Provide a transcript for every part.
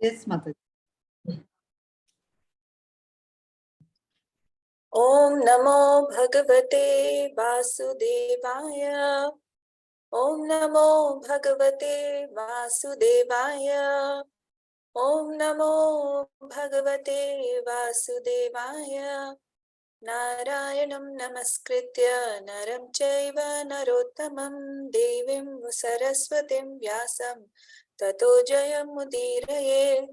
Yes, Mataji. Om Namo Bhagavate Vasudevaya. Om Namo Bhagavate Vasudevaya. Om Namo Bhagavate Vasudevaya. Narayanam Namaskritya Naram Chaiva Narottamam Devim Saraswatim Vyasam Tato Jayam Mudiraye.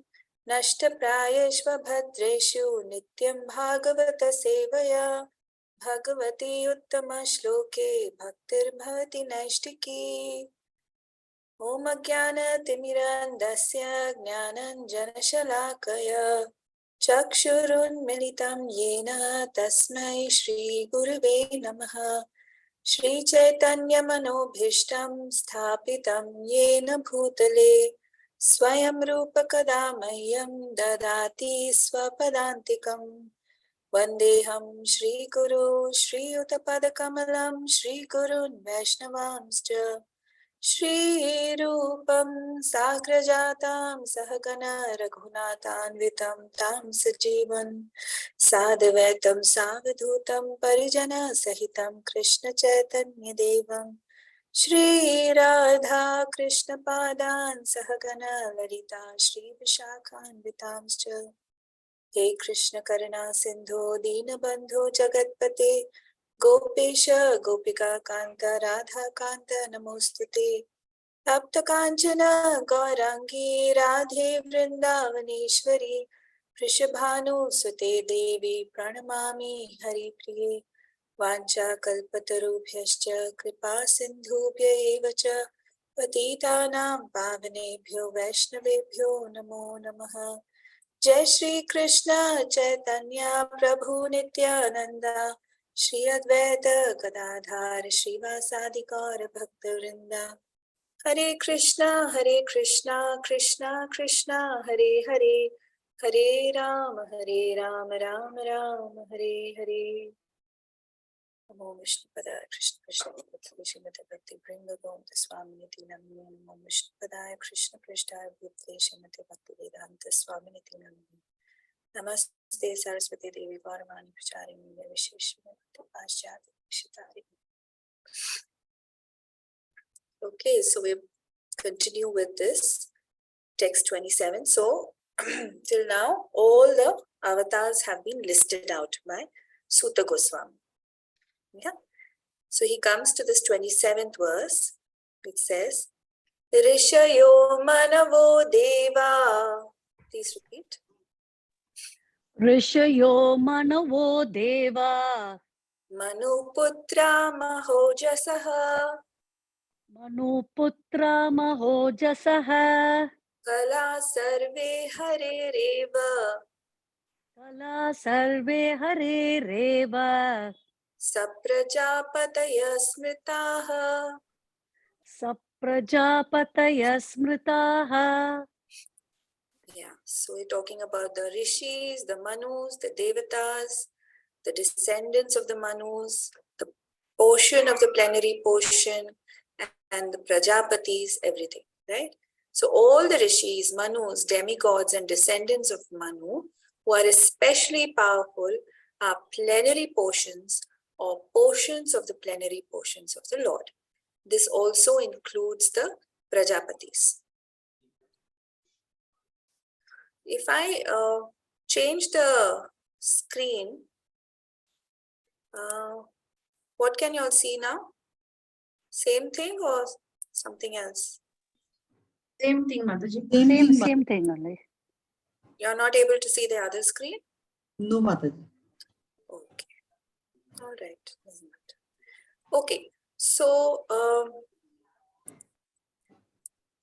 Nashtaprayeshva Bhadreshu Nityam Bhagavata Sevaya Bhagavati Uttama Shloke Bhaktir Bhavati Naishtiki. Om Jnana Timirandasya Jnananjana Shalakaya Chakshurun Militam Yena Tasmai Shri Gurave Namaha. Shri Chaitanya Manobhishtam Sthapitam Yena Bhutale Swayam Rupa Kadamayyam Dadati Swapadantikam. Vandeham Shri Guru Shri Uttapada Kamalam Shri Gurun Vaishnavamscha Shri Rupam Sagrajatam Sahagana Raghunatanvitam Tam Sajivan Sadhvaitam Savadhutam Parijana Sahitam Krishna Chaitanya Devam Shri Radha Krishna Padan Sahagana Lalita Shri Vishakhanvitamscha He Krishna Karuna Sindho Deenabandho Jagatpate Gopesha Gopika Kanta Radha Kanta Namostute Tapta Kanchana Gaurangi Radhe Vrindavaneshwari Prishabhanu Sute Devi Pranamami Hari Priye Vancha Kalpatarubhyascha Kripa Sindhubhya Evacha Patitanam Pavanebhyo Vaishnavebhyo Namo Namaha. Jai Shri Krishna Chaitanya Prabhu Nityananda Shri Advaita Gadadhar Srivasadi Gaura Bhaktivinoda Hare Krishna Krishna Krishna Hare Hare Hare Rama Rama Rama Hare Hare. Namo Vishnupadaya Krishna Krishna Bhutale Bhakti Vrinda Gomta Swaminiti Namani Namo Vishnupadaya Krishna Krishnaya Bhutale Srimati Bhakti Vedanta Swaminiti Namani Namaste Saraswati Devi Gauravani Pracharini Visheshwara Paschati Shitari. Okay, so we continue with this text 27. So till now all the avatars have been listed out by Suta Goswami. Yeah. So he comes to this 27th verse, which says, Rishayo Manavo Deva. Please repeat. Rishayo Manavo Deva. Manuputra Mahojasaha. Manuputra Mahojasaha. Kala Sarve Hare Reva. Kala Sarve Hare Reva. Saprajapataya Smritaha. Saprajapataya Smritaha. Yeah, so we're talking about the rishis, the manus, the devatas, the descendants of the manus, the portion of the plenary portion, and the prajapatis, everything, right? So all the rishis, manus, demigods, and descendants of Manu who are especially powerful are plenary portions or portions of the plenary portions of the Lord. This also includes the prajapatis. If I change the screen, what can you all see now? Same thing or something else? Same thing, Mataji. Same thing only. You're not able to see the other screen? No, Mataji. Okay. All right. Okay. So,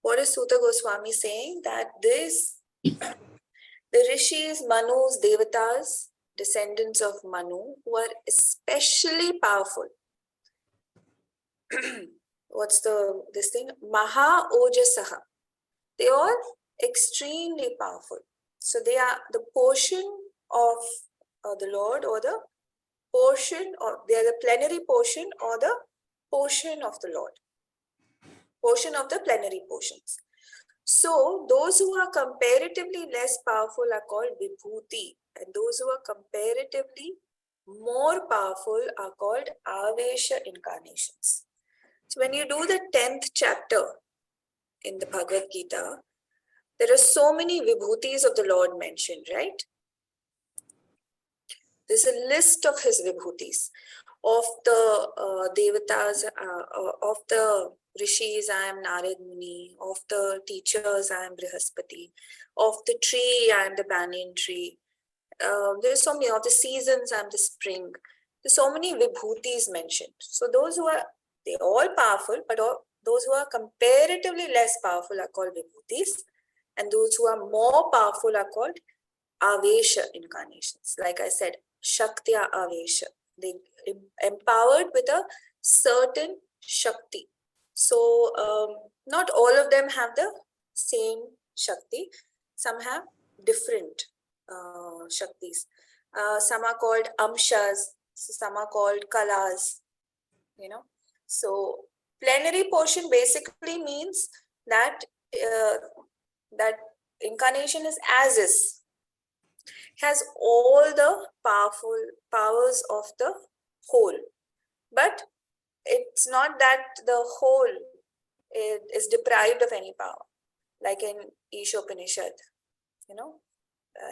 what is Suta Goswami saying? That this, the rishis, manus, devatas, descendants of Manu, who are especially powerful. What's this thing? Maha Ojasaha. They are extremely powerful. So they are the portion of the Lord, or the portion, or they are the plenary portion or the portion of the Lord. Portion of the plenary portions. So those who are comparatively less powerful are called vibhuti, and those who are comparatively more powerful are called avesha incarnations. So when you do the 10th chapter in the Bhagavad Gita, there are so many vibhutis of the Lord mentioned, right? There's a list of his vibhutis. Of the devatas, of the rishis, I am Narad Muni. Of the teachers, I am Brihaspati. Of the tree, I am the banyan tree. There's so many. Of the seasons, I am the spring. There's so many vibhutis mentioned. So those who are, they're all powerful, but those who are comparatively less powerful are called vibhutis. And those who are more powerful are called avesha incarnations. Like I said, shaktya avesha. They empowered with a certain shakti. So not all of them have the same shakti. Some have different shaktis. Some are called amshas, some are called kalas, you know. So plenary portion basically means that that incarnation is as is, has all the powerful powers of the whole, but it's not that the whole is deprived of any power, like in Ishopanishad. You know,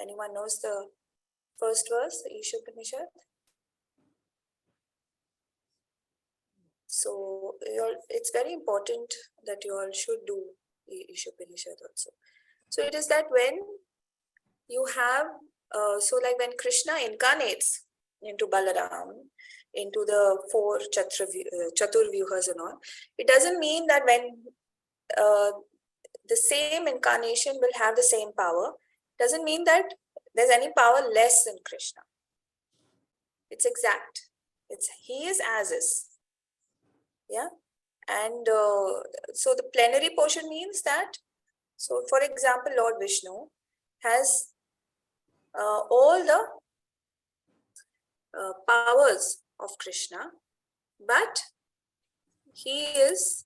anyone knows the first verse, the Ishopanishad? So it's very important that you all should do Ishopanishad also. So it is that when you have, so like when Krishna incarnates into Balaram, into the four Chaturvyuhas and all, it doesn't mean that when the same incarnation will have the same power, doesn't mean that there's any power less in Krishna. It's exact. He is as is. Yeah. And so the plenary portion means that, so for example, Lord Vishnu has all the powers of Krishna, but he is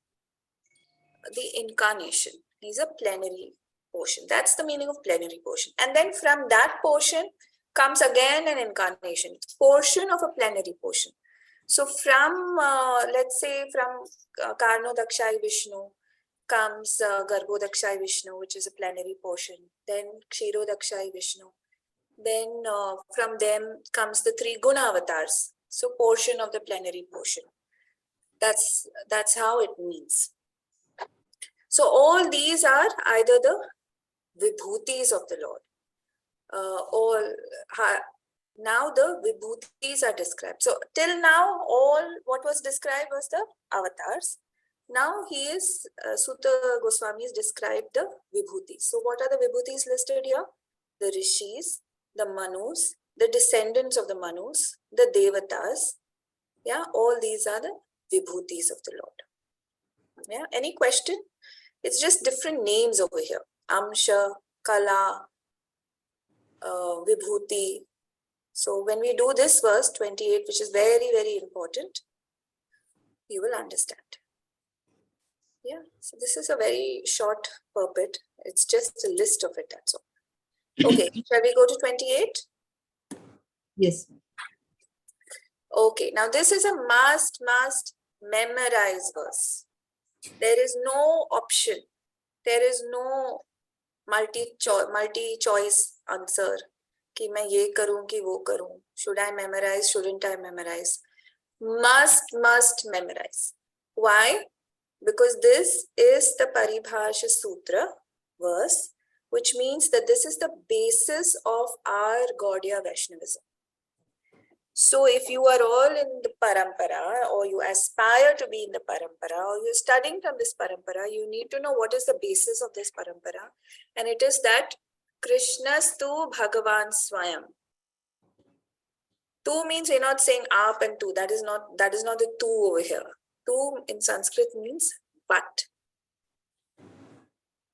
the incarnation. He's a plenary portion. That's the meaning of plenary portion. And then from that portion comes again an incarnation. It's portion of a plenary portion. So from, let's say from Karnodakshai Vishnu comes Garbhodakshai Vishnu, which is a plenary portion. Then Kshirodakshai Vishnu. Then from them comes the three Guna avatars. So portion of the plenary portion. That's how it means. So all these are either the vibhutis of the Lord. Now the vibhutis are described. So till now, all what was described was the avatars. Now he is, Sutta Goswami has described the vibhutis. So what are the vibhutis listed here? The rishis, the manus, the descendants of the manus, the devatas. Yeah, all these are the vibhutis of the Lord. Yeah, any question? It's just different names over here. Amsha, Kala, Vibhuti. So when we do this verse 28, which is very, very important, you will understand. Yeah, so this is a very short purport. It's just a list of it, that's all. Okay, shall we go to 28? Yes. Okay, now this is a must memorize verse. There is no option. There is no multi-choice answer. कि मैं ये करूं कि वो करूं. Should I memorize? Shouldn't I memorize? Must memorize. Why? Because this is the Paribhasha Sutra verse, which means that this is the basis of our Gaudiya Vaishnavism. So if you are all in the parampara, or you aspire to be in the parampara, or you're studying from this parampara, you need to know what is the basis of this parampara. And it is that Krishnastu Bhagavan Swayam. Tu means we're not saying aap and tu. That is not the tu over here. Tu in Sanskrit means but.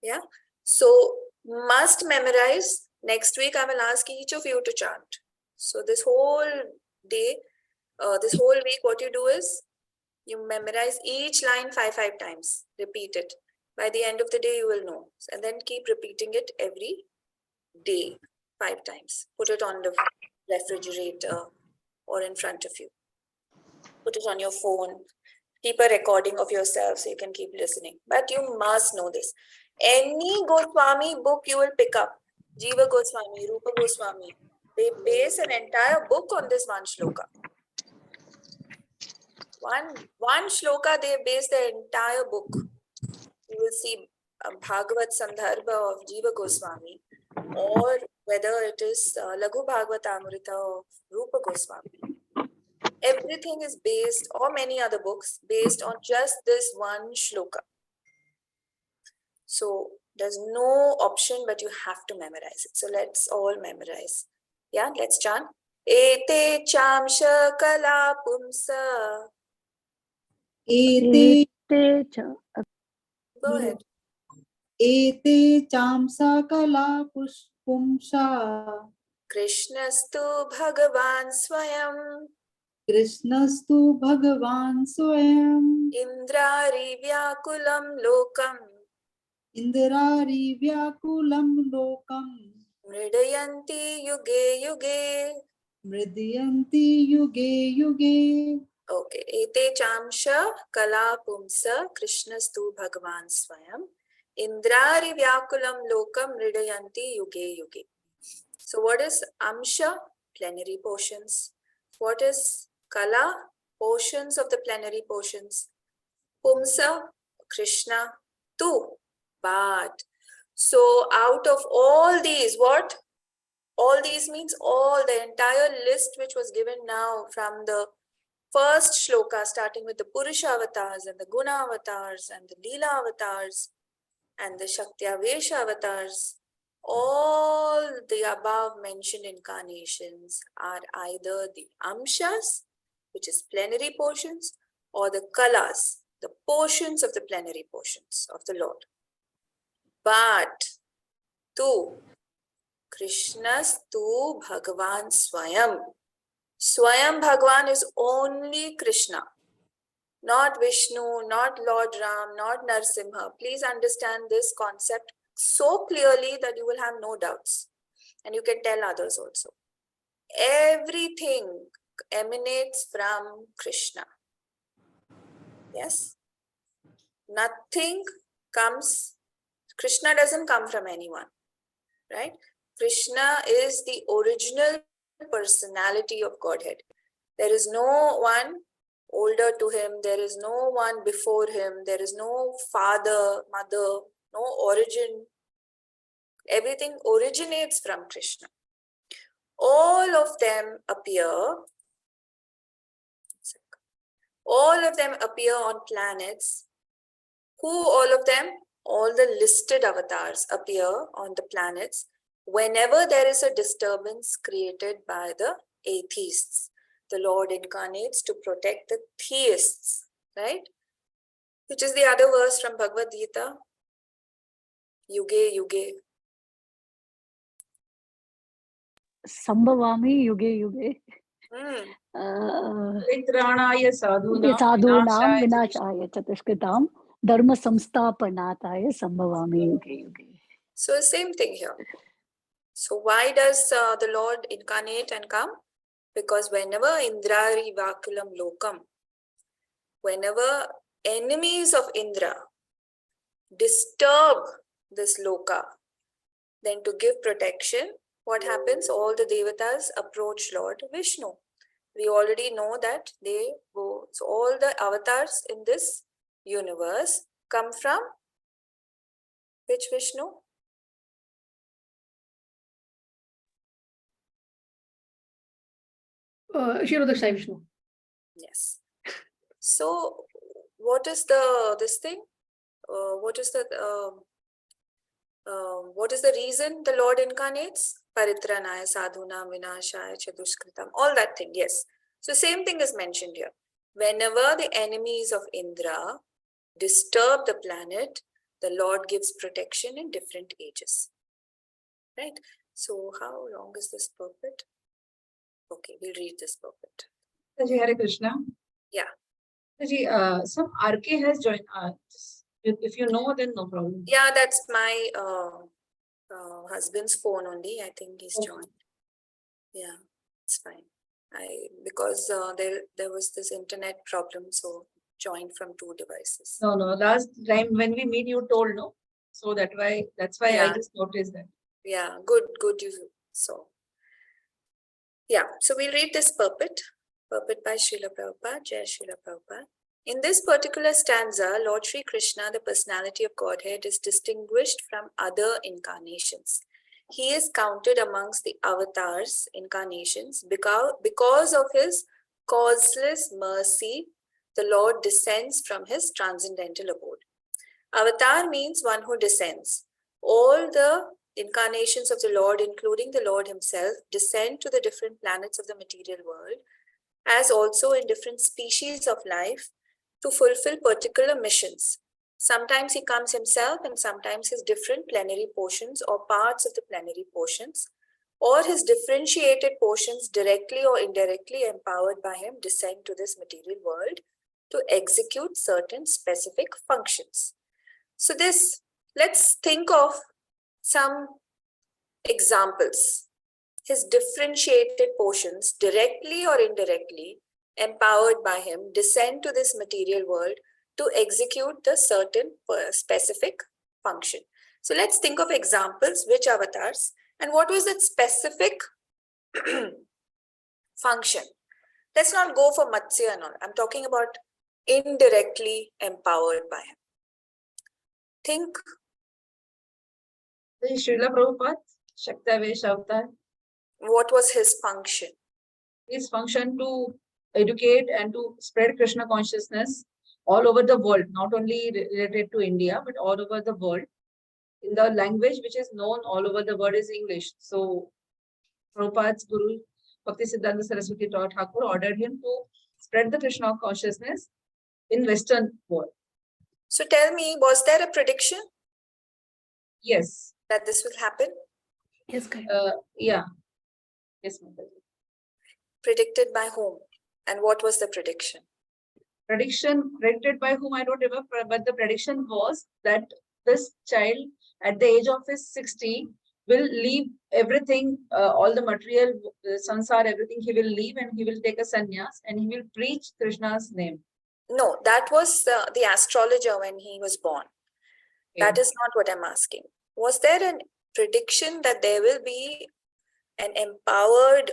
Yeah. So must memorize. Next week I will ask each of you to chant. So this whole day, this whole week, what you do is you memorize each line 5 times. Repeat it. By the end of the day, you will know. And then keep repeating it every day, 5 times. Put it on the refrigerator or in front of you. Put it on your phone. Keep a recording of yourself so you can keep listening. But you must know this. Any Goswami book you will pick up, Jiva Goswami, Rupa Goswami, they base an entire book on this one shloka. One shloka, they base the entire book. You will see Bhagavat Sandarbha of Jiva Goswami, or whether it is Laghu Bhagavatamrita of Rupa Goswami. Everything is based, or many other books, based on just this one shloka. So there's no option, but you have to memorize it. So let's all memorize. Yeah, let's chant. Ete chamsha kala pumsa. Ete Te cha. Go ahead. Ete chamsa kala pumpsa Krishnastu Bhagavan Swayam Krishnastu Bhagavan Swayam Indrari Vyakulam Lokam Indrari Vyakulam Lokam Mridayanti Yuge Yuge. Mridyanti Yuge Yuge. Okay. Ete chamsha kala pumsa Krishnastu Bhagavan Swayam Indrari Vyakulam Lokam Mridayanti Yuge Yuge. So what is amsha? Plenary portions. What is kala? Portions of the plenary portions. Pumsa, Krishna, tu, but. So out of all these, what? All these means all, the entire list which was given now from the first shloka, starting with the Purusha avatars and the Guna avatars and the Leela avatars and the Shaktya-Vesha avatars. All the above mentioned incarnations are either the amshas, which is plenary portions, or the kalas, the portions of the plenary portions of the Lord. But tu, Krishna's tu Bhagavan Swayam. Swayam Bhagavan is only Krishna, not Vishnu, not Lord Ram, not Narsimha. Please understand this concept so clearly that you will have no doubts, and you can tell others also. Everything emanates from Krishna. Yes? Nothing comes, Krishna doesn't come from anyone, right? Krishna is the original personality of Godhead. There is no one older to him, there is no one before him, there is no father, mother, no origin. Everything originates from Krishna. All of them appear on planets. Who all of them? All the listed avatars appear on the planets whenever there is a disturbance created by the atheists. The Lord incarnates to protect the theists, right? Which is the other verse from Bhagavad Gita. Yuge Yuge. Sambhavami yuge yuge. Pritranaya sadhunam Sadhunam vinashaya vinashaya chatushkritam dharma samsthapanataya sambhavami yuge yuge. So same thing here. So why does the Lord incarnate and come? Because whenever Indrari Vakulam Lokam, whenever enemies of Indra disturb this loka, then to give protection, what happens? All the devatas approach Lord Vishnu. We already know that they go. So all the avatars in this universe come from which Vishnu? Kshirodakshaya Vishnu. Yes. So what is this thing? What is the reason the Lord incarnates? Paritranaya sadhunam vinashaya chadushkritam. All that thing, yes. So same thing is mentioned here. Whenever the enemies of Indra disturb the planet, the Lord gives protection in different ages. Right? So how long is this purport? Okay, we'll read this purport. Ji, Hare Krishna. Yeah. Ji, some RK has joined. If you know, then no problem. Yeah, that's my husband's phone only. I think he's Okay. joined. Yeah, it's fine. Because there was this internet problem, so joined from 2 devices. No, last time when we meet, you told no. So that's why I Yeah. just noticed that. Yeah, good you saw. Yeah, so we'll read this purport by Srila Prabhupada, Jai Srila Prabhupada. In this particular stanza, Lord Sri Krishna, the personality of Godhead, is distinguished from other incarnations. He is counted amongst the avatars, incarnations, because of his causeless mercy, the Lord descends from his transcendental abode. Avatar means one who descends. All the incarnations of the Lord, including the Lord himself, descend to the different planets of the material world, as also in different species of life, to fulfill particular missions. Sometimes he comes himself, and sometimes his different plenary portions or parts of the plenary portions, or his differentiated portions, directly or indirectly empowered by him, descend to this material world to execute certain specific functions. So let's think of some examples. His differentiated portions, directly or indirectly empowered by him, descend to this material world to execute the certain specific function. So let's think of examples, which avatars, and what was that specific function. Let's not go for Matsya and all. I'm talking about indirectly empowered by him. Think. Srila Prabhupada, Shaktavesh Avatar, What was his function? his function to educate and to spread Krishna consciousness all over the world, not only related to India, but all over the world. In the language which is known all over the world is English. So Prabhupada's Guru Bhaktisiddhanta Saraswati Thakur ordered him to spread the Krishna consciousness in Western world. So tell me, was there a prediction Yes. that this will happen? Yes, correct. Yeah. Yes, Mataji. Predicted by whom? And what was the prediction? Prediction predicted by whom I don't remember, but the prediction was that this child at the age of his 60 will leave everything, all the material, sansar, everything he will leave, and he will take a sannyas and he will preach Krishna's name. No, that was the astrologer when he was born. Okay. That is not what I'm asking. Was there a prediction that there will be an empowered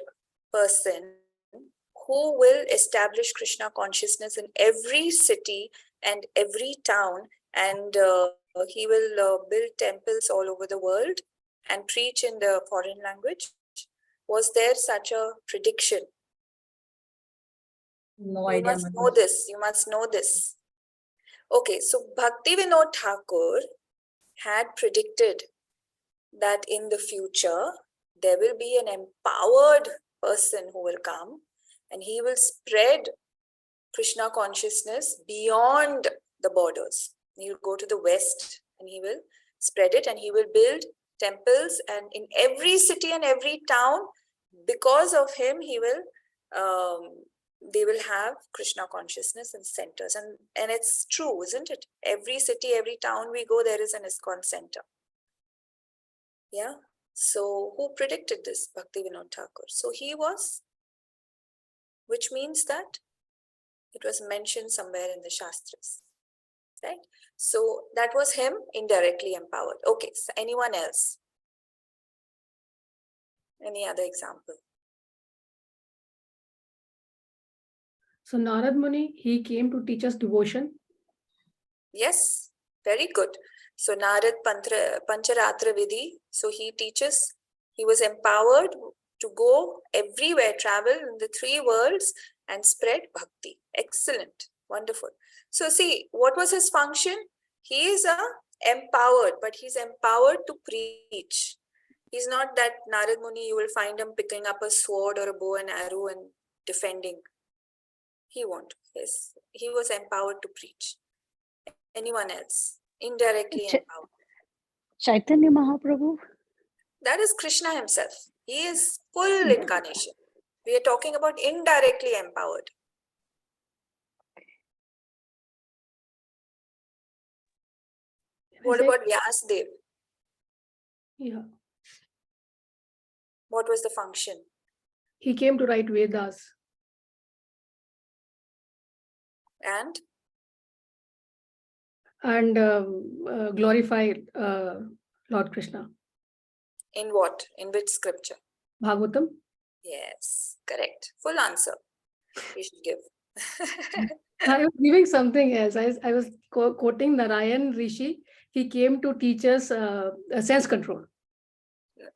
person who will establish Krishna consciousness in every city and every town, and he will build temples all over the world and preach in the foreign language? Was there such a prediction? No You idea. must know this. You must know this. Okay, so Bhaktivinoda Thakur had predicted that in the future there will be an empowered person who will come and he will spread Krishna consciousness beyond the borders. He will go to the west and he will spread it, and he will build temples, and in every city and every town, because of him, he will they will have Krishna consciousness in centers. And it's true, isn't it? Every city, every town we go, there is an ISKCON center. Yeah. So who predicted this? Bhaktivinoda Thakur. So he was, which means that it was mentioned somewhere in the Shastras, right? So that was him indirectly empowered. Okay, so anyone else? Any other example? So Narad Muni, he came to teach us devotion. Yes, very good. So Narad Pancharatra Vidhi, so he teaches, he was empowered to go everywhere, travel in the 3 worlds and spread bhakti. Excellent, wonderful. So see, what was his function? He is empowered, but he's empowered to preach. He's not that Narad Muni, you will find him picking up a sword or a bow and arrow and defending. He won't. Yes, he was empowered to preach. Anyone else? Indirectly empowered. Chaitanya Mahaprabhu? That is Krishna himself. He is full incarnation. We are talking about indirectly empowered. What said- about Vyasdev? Yeah, What was the function? he came to write Vedas. And And glorify Lord Krishna. in what? In which scripture? Bhagavatam. Yes, correct. Full answer you should give. I was giving something else. I was quoting Narayan Rishi. He came to teach us sense control.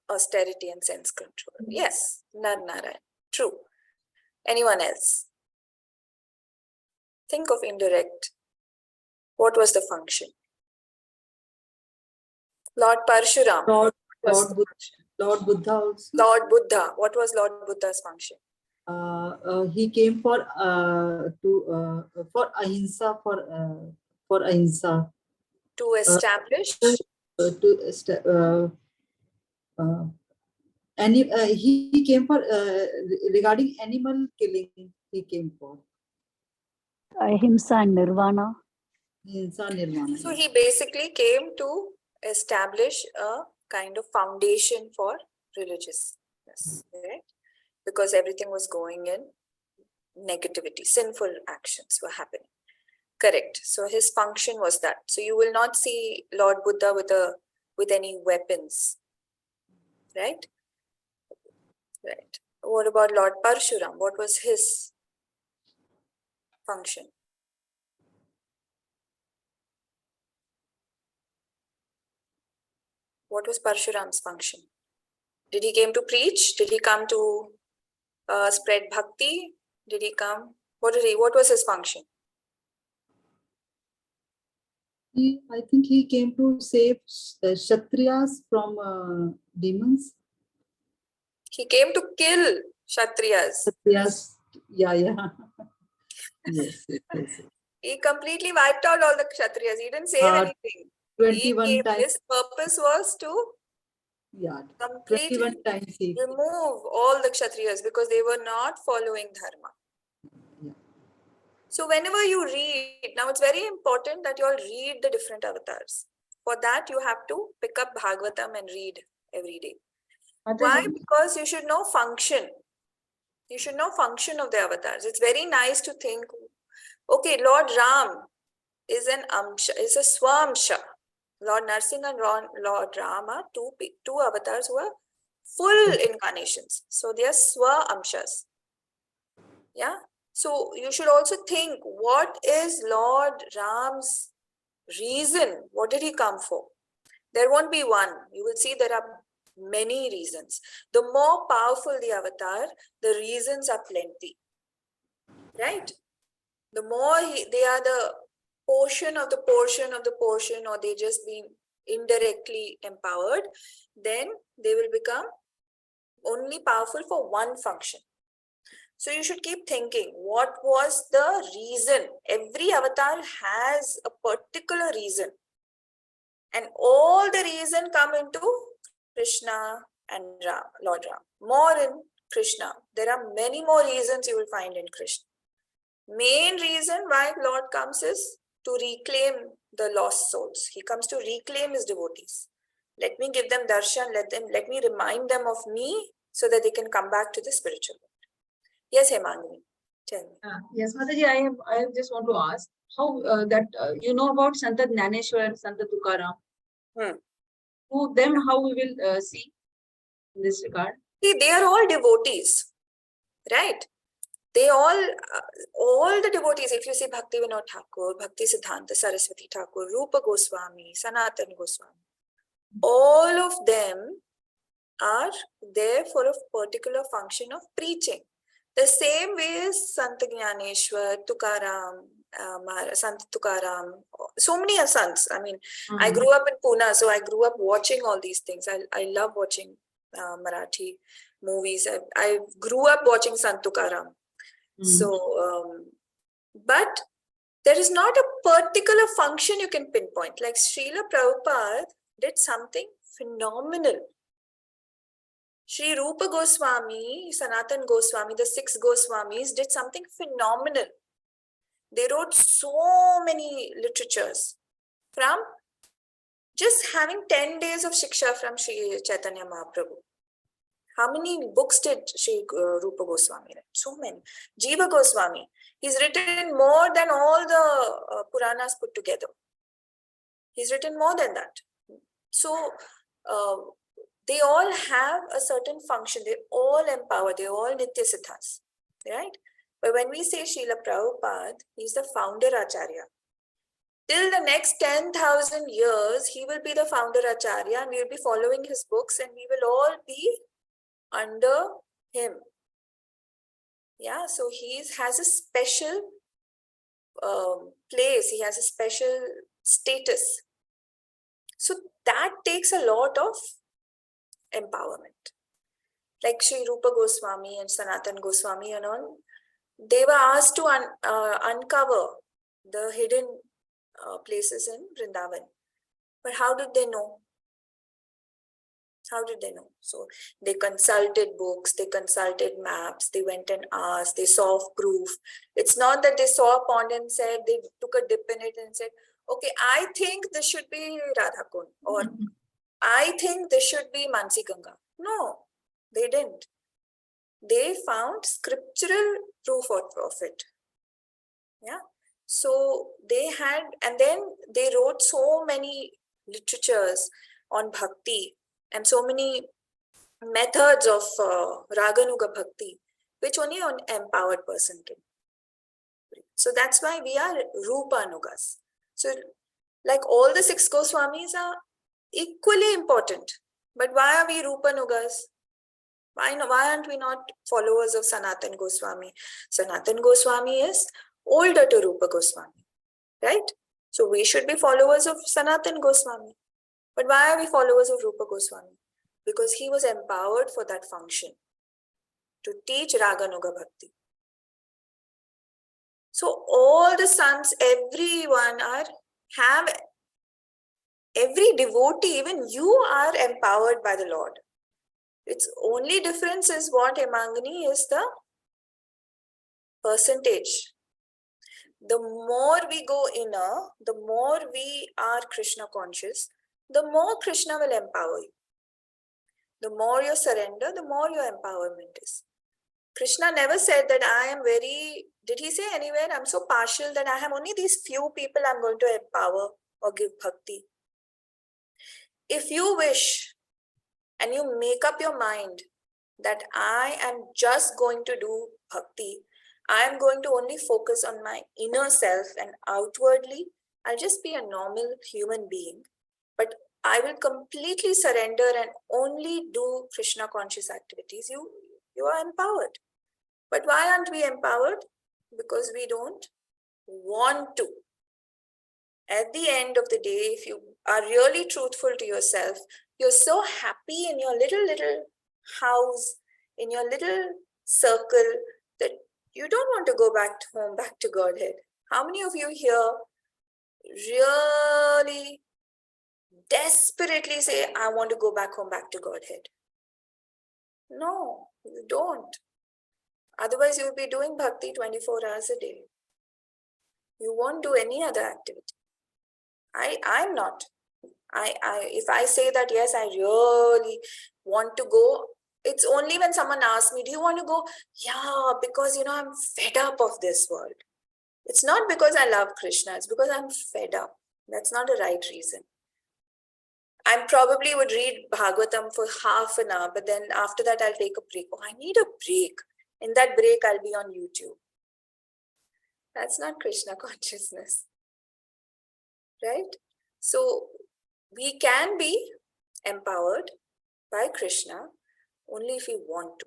Austerity and sense control. Yes, Narayan. True. Anyone else? Think of indirect. What was the function? Lord Parshuram. Lord, was Lord, the Bud- function? Lord Buddha also. Lord Buddha. What was Lord Buddha's function? He came for ahimsa, for ahimsa, To establish to he came for regarding animal killing. He came for Ahimsa and Nirvana. ahimsa nirvana. So he basically came to establish a kind of foundation for religiousness, right? Because everything was going in negativity, sinful actions were happening. Correct. So his function was that. So you will not see Lord Buddha with any weapons, right? Right. What about Lord Parshuram? What was his function? What was Parshuram's function? Did he came to preach? Did he come to spread bhakti? Did he come? What was his function? I think he came to save Kshatriyas from demons. He came to kill Kshatriyas. Kshatriyas, yeah. Yes. He completely wiped out all the Kshatriyas. He didn't save anything. 21 times. His purpose was to Yeah, completely 21 times he. remove all the Kshatriyas because they were not following dharma. Yeah. So whenever you read, now it's very important that you all read the different avatars. For that, you have to pick up Bhagavatam and read every day. Why? Because you should know function. You should know function of the avatars. It's very nice to think, okay, Lord Ram is an amsha, is a swamsha. Lord Narsingh and Lord Ram are two avatars who are full incarnations. So they are swa amshas. Yeah. So you should also think, what is Lord Ram's reason? What did he come for? There won't be one. You will see there are many reasons. The more powerful the avatar, the reasons are plenty. Right? The more they are the portion of the portion of the portion, or they just being indirectly empowered, then they will become only powerful for one function. So you should keep thinking, what was the reason? Every avatar has a particular reason. And all the reason come into Krishna and Ram, Lord Ram. More in Krishna. There are many more reasons you will find in Krishna. Main reason why Lord comes is to reclaim the lost souls. He comes to reclaim his devotees. Let me give them darshan, let me remind them of me so that they can come back to the spiritual world. Yes, Hemangini, tell me. Yes, Mataji, I just want to ask how you know about Santa Jnaneshwar and Santa Tukaram. Who them how we will see in this regard? See, they are all devotees, right? They all the devotees, if you see Bhakti Vinod Thakur, Bhakti Siddhanta Saraswati Thakur, Rupa Goswami, Sanatana Goswami, all of them are there for a particular function of preaching. The same way as Sant Jnaneshwar, Tukaram, Sant Tukaram, so many are sons. I mean, I grew up in Pune, so I grew up watching all these things. I love watching Marathi movies. I grew up watching Sant Tukaram. So, but there is not a particular function you can pinpoint. Like Srila Prabhupada did something phenomenal. Sri Rupa Goswami, Sanatana Goswami, the 6 Goswamis did something phenomenal. They wrote so many literatures from Just having 10 days of Shiksha from Sri Chaitanya Mahaprabhu. How many books did Sri Rupa Goswami write? So many. Jiva Goswami, he's written more than all the Puranas put together. He's written more than that. So they all have a certain function. They all empower. They all Nitya Siddhas, right? But when we say Srila Prabhupada, he's the founder Acharya. Till the next 10,000 years, he will be the founder Acharya and we will be following his books and we will all be under him. Yeah, so he has a special place. He has a special status. So that takes a lot of empowerment. Like Sri Rupa Goswami and Sanatan Goswami and all, they were asked to uncover the hidden places in Vrindavan. But how did they know? How did they know? So they consulted books, they consulted maps, they went and asked, they saw proof. It's not that they saw a pond and said, they took a dip in it and said, okay, I think this should be Radhakund, or I think this should be Mansi Ganga. No, they didn't. They found scriptural proof of it. Yeah. So they had, and then they wrote so many literatures on bhakti and so many methods of Raganuga bhakti, which only an empowered person can. So that's why we are Rupa Anugas. So like all the 6 Goswamis are equally important. But why are we Rupa Anugas? Why aren't we not followers of Sanatan Goswami? Sanatan Goswami is older to Rupa Goswami, right? So we should be followers of Sanatan Goswami. But why are we followers of Rupa Goswami? Because he was empowered for that function, to teach Raganuga Bhakti. So all the sons, everyone every devotee, even you are empowered by the Lord. Its only difference is what Hemangani is the percentage. The more we go inner, the more we are Krishna conscious, the more Krishna will empower you. The more you surrender, the more your empowerment is. Krishna never said that I am very, did he say anywhere, I'm so partial that I have only these few people I'm going to empower or give bhakti. If you wish and you make up your mind that I am just going to do bhakti, I am going to only focus on my inner self and outwardly, I'll just be a normal human being. But I will completely surrender and only do Krishna conscious activities. You are empowered. But why aren't we empowered? Because we don't want to. At the end of the day, if you are really truthful to yourself, you're so happy in your little house, in your little circle, that you don't want to go back home, back to Godhead. How many of you here really desperately say, I want to go back home, back to Godhead? No, you don't. Otherwise, you will be doing bhakti 24 hours a day. You won't do any other activity. I'm not. If I say that, yes, I really want to go, it's only when someone asks me, do you want to go? Yeah, because, I'm fed up of this world. It's not because I love Krishna, it's because I'm fed up. That's not a right reason. I probably would read Bhagavatam for half an hour, but then after that, I'll take a break. Oh, I need a break. In that break, I'll be on YouTube. That's not Krishna consciousness, right? So we can be empowered by Krishna only if we want to.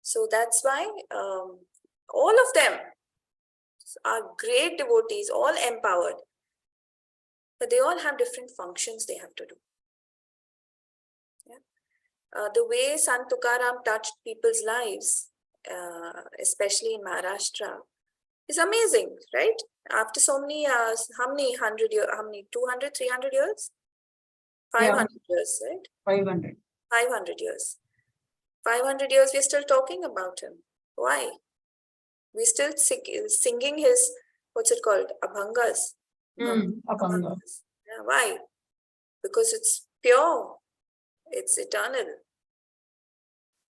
So that's why all of them are great devotees, all empowered. But they all have different functions they have to do. Yeah. The way Sant Tukaram touched people's lives, especially in Maharashtra, is amazing, right? After so many years, how many 100 years, how many 200, 300 years? 500 years, right? 500. 500 years. 500 years, we're still talking about him. Why? We're still singing his, what's it called? Abhangas. Abhanga. Yeah, why? because it's pure, it's eternal,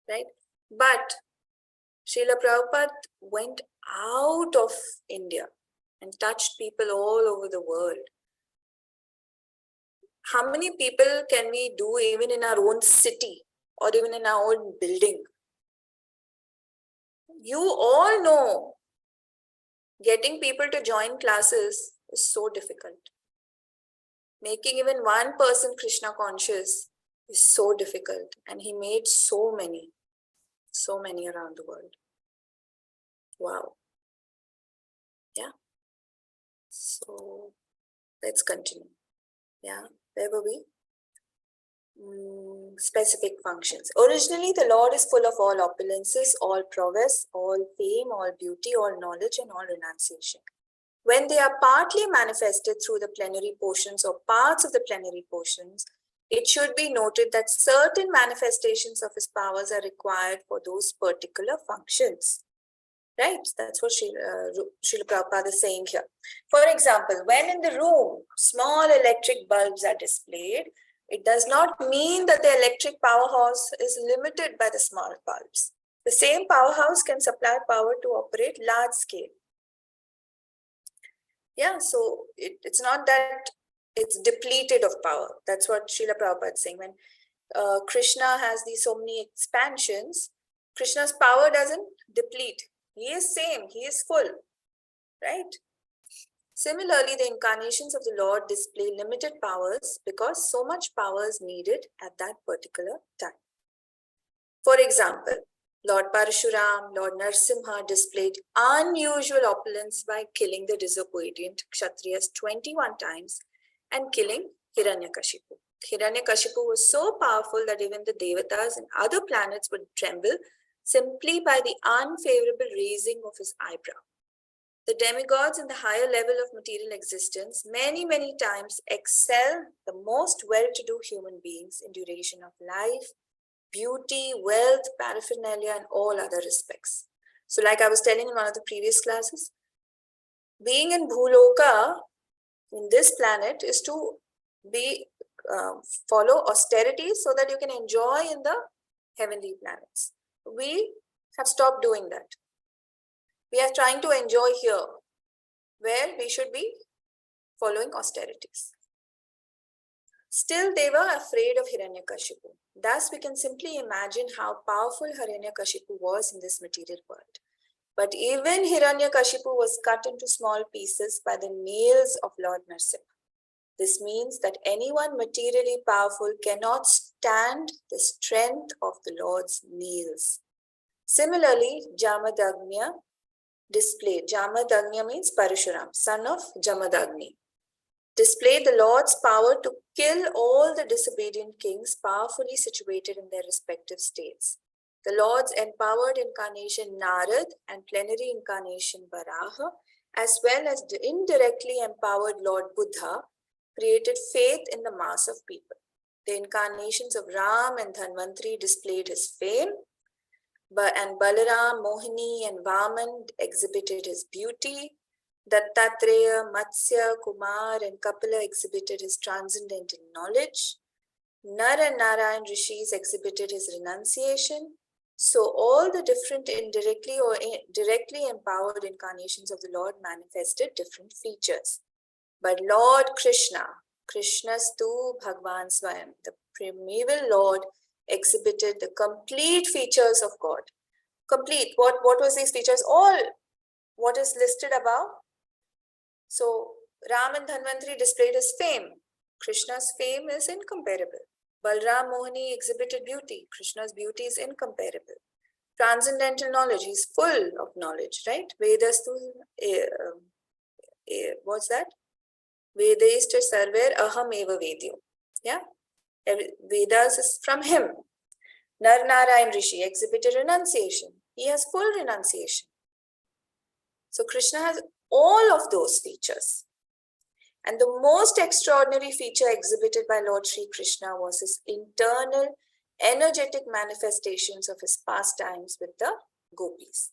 right? But Srila Prabhupada went out of India and touched people all over the world. How many people can we do even in our own city or even in our own building? You all know getting people to join classes is so difficult. Making even one person Krishna conscious is so difficult. And he made so many around the world. Wow. Yeah. So let's continue. Yeah. Where were we? Specific functions. Originally, the Lord is full of all opulences, all prowess, all fame, all beauty, all knowledge, and all renunciation. When they are partly manifested through the plenary portions or parts of the plenary portions, it should be noted that certain manifestations of his powers are required for those particular functions. Right? That's what Srila Prabhupada is saying here. For example, when in the room, small electric bulbs are displayed, it does not mean that the electric powerhouse is limited by the small bulbs. The same powerhouse can supply power to operate large scale. Yeah, so it's not that it's depleted of power. That's what Srila Prabhupada is saying. When Krishna has these so many expansions, Krishna's power doesn't deplete. He is same, he is full, right? Similarly, the incarnations of the Lord display limited powers because so much power is needed at that particular time. For example, Lord Parashuram, Lord Narsimha displayed unusual opulence by killing the disobedient Kshatriyas 21 times and killing Hiranyakashipu. Hiranyakashipu was so powerful that even the Devatas and other planets would tremble simply by the unfavorable raising of his eyebrow. The demigods in the higher level of material existence many times excel the most well-to-do human beings in duration of life, beauty, wealth, paraphernalia, and all other respects. So like I was telling in one of the previous classes, being in Bhuloka, in this planet, is to be follow austerity so that you can enjoy in the heavenly planets. We have stopped doing that. We are trying to enjoy here, where we should be following austerities. Still, they were afraid of Hiranyakashipu. Thus, we can simply imagine how powerful Hiranyakashipu was in this material world. But even Hiranyakashipu was cut into small pieces by the nails of Lord Narsimha. This means that anyone materially powerful cannot stand the strength of the Lord's nails. Similarly, Jamadagnya displayed, Jamadagnya means Parashuram, son of Jamadagni, displayed the Lord's power to kill all the disobedient kings powerfully situated in their respective states. The Lord's empowered incarnation Narad and plenary incarnation Varaha, as well as the indirectly empowered Lord Buddha, created faith in the mass of people. The incarnations of Ram and Dhanvantri displayed his fame, and Balaram, Mohini, and Vaman exhibited his beauty. Dattatreya, Matsya, Kumar, and Kapila exhibited his transcendental knowledge. Nar and Narayan Rishis exhibited his renunciation. So all the different indirectly or directly empowered incarnations of the Lord manifested different features. But Lord Krishna, Krishnastu Bhagwan Swayam, the primeval Lord, exhibited the complete features of God. Complete. What was these features? All what is listed above. So Ram and Dhanvantri displayed his fame. Krishna's fame is incomparable. Balram Mohini exhibited beauty. Krishna's beauty is incomparable. Transcendental knowledge, he's full of knowledge, right? Vedas what's that? Vedeshta sarver aham eva vedyo. Yeah? Vedas is from him. Nar Narayan Rishi exhibited renunciation. He has full renunciation. So Krishna has all of those features. And the most extraordinary feature exhibited by Lord Sri Krishna was his internal, energetic manifestations of his pastimes with the gopis.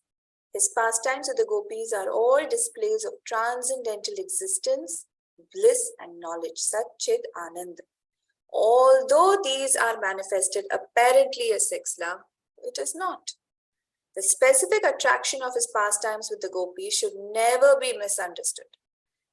His pastimes with the gopis are all displays of transcendental existence, bliss, and knowledge, Sat Chit Anand. Although these are manifested apparently as sex love, it is not. The specific attraction of his pastimes with the gopis should never be misunderstood.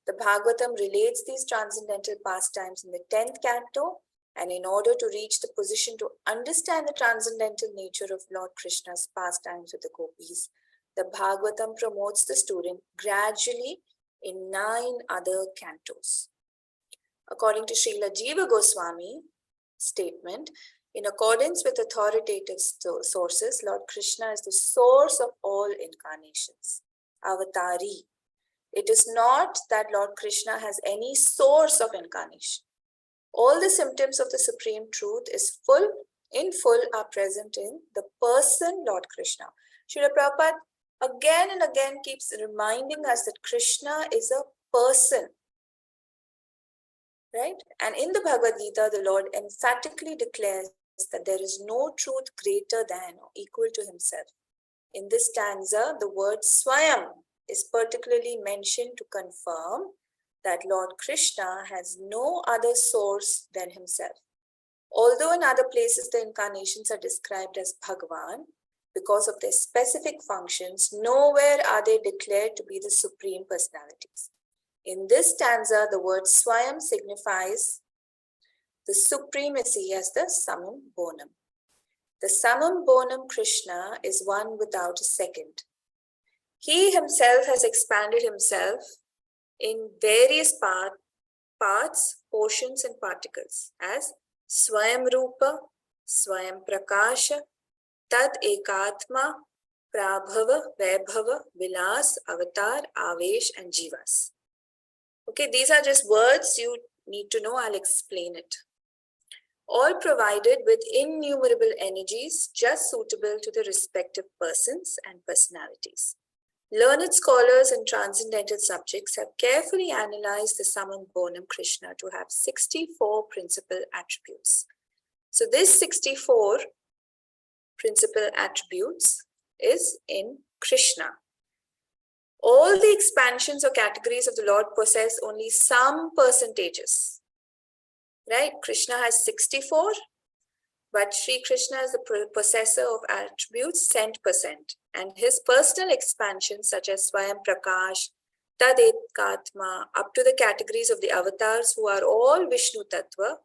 The Bhagavatam relates these transcendental pastimes in the 10th canto, and in order to reach the position to understand the transcendental nature of Lord Krishna's pastimes with the gopis, the Bhagavatam promotes the student gradually in 9 other cantos. According to Srila Jiva Goswami statement, in accordance with authoritative sources, Lord Krishna is the source of all incarnations, avatari. It is not that Lord Krishna has any source of incarnation. All the symptoms of the supreme truth in full are present in the person Lord Krishna. Srila Prabhupada again and again keeps reminding us that Krishna is a person. Right? And in the Bhagavad Gita, the Lord emphatically declares that there is no truth greater than or equal to himself. In this stanza, the word Swayam is particularly mentioned to confirm that Lord Krishna has no other source than himself. Although in other places the incarnations are described as Bhagavan, because of their specific functions, nowhere are they declared to be the supreme personalities. In this stanza, the word Swayam signifies the supremacy as the Samam Bonam. The Samam Bonam Krishna is one without a second. He himself has expanded himself in various parts, portions and particles as Swayam Rupa, Swayam Prakasha, Tad Ekatma, Prabhava, Vaibhava, Vilas, Avatar, Avesh and Jivas. Okay, these are just words you need to know. I'll explain it. All provided with innumerable energies just suitable to the respective persons and personalities. Learned scholars in transcendental subjects have carefully analyzed the Samam Bonam Krishna to have 64 principal attributes. So this 64 principal attributes is in Krishna. All the expansions or categories of the Lord possess only some percentages. Right? Krishna has 64, but Sri Krishna is the possessor of attributes cent percent. And his personal expansions such as Swayam Prakash, Tad Ekatma, up to the categories of the avatars who are all Vishnu Tattva,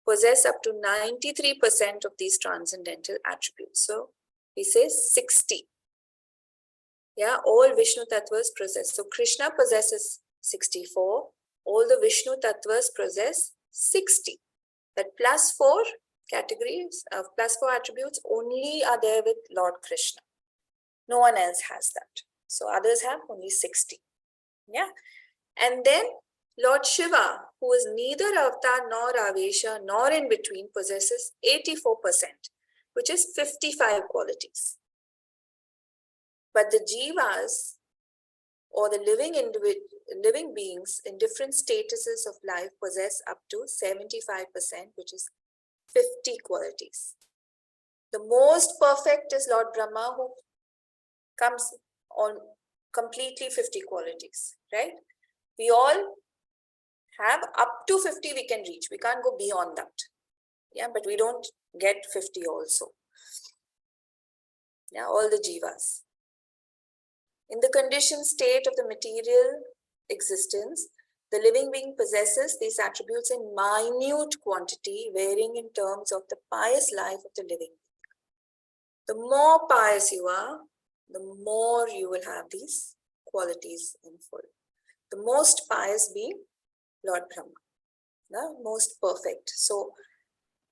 possess up to 93% of these transcendental attributes. So he says 60. Yeah, all Vishnu Tattvas possess. So Krishna possesses 64. All the Vishnu Tattvas possess 60. That plus 4 categories, plus 4 attributes only are there with Lord Krishna. No one else has that. So others have only 60. Yeah. And then Lord Shiva, who is neither avatar nor avesha nor in between, possesses 84%, which is 55 qualities. But the jivas, or the living beings in different statuses of life, possess up to 75%, which is 50 qualities. The most perfect is Lord Brahma, who comes on completely 50 qualities, right? We all have up to 50 we can reach. We can't go beyond that. Yeah, but we don't get 50 also. Yeah, all the jivas. In the conditioned state of the material existence, the living being possesses these attributes in minute quantity, varying in terms of the pious life of the living being. The more pious you are, the more you will have these qualities in full. The most pious being Lord Brahma, the most perfect. So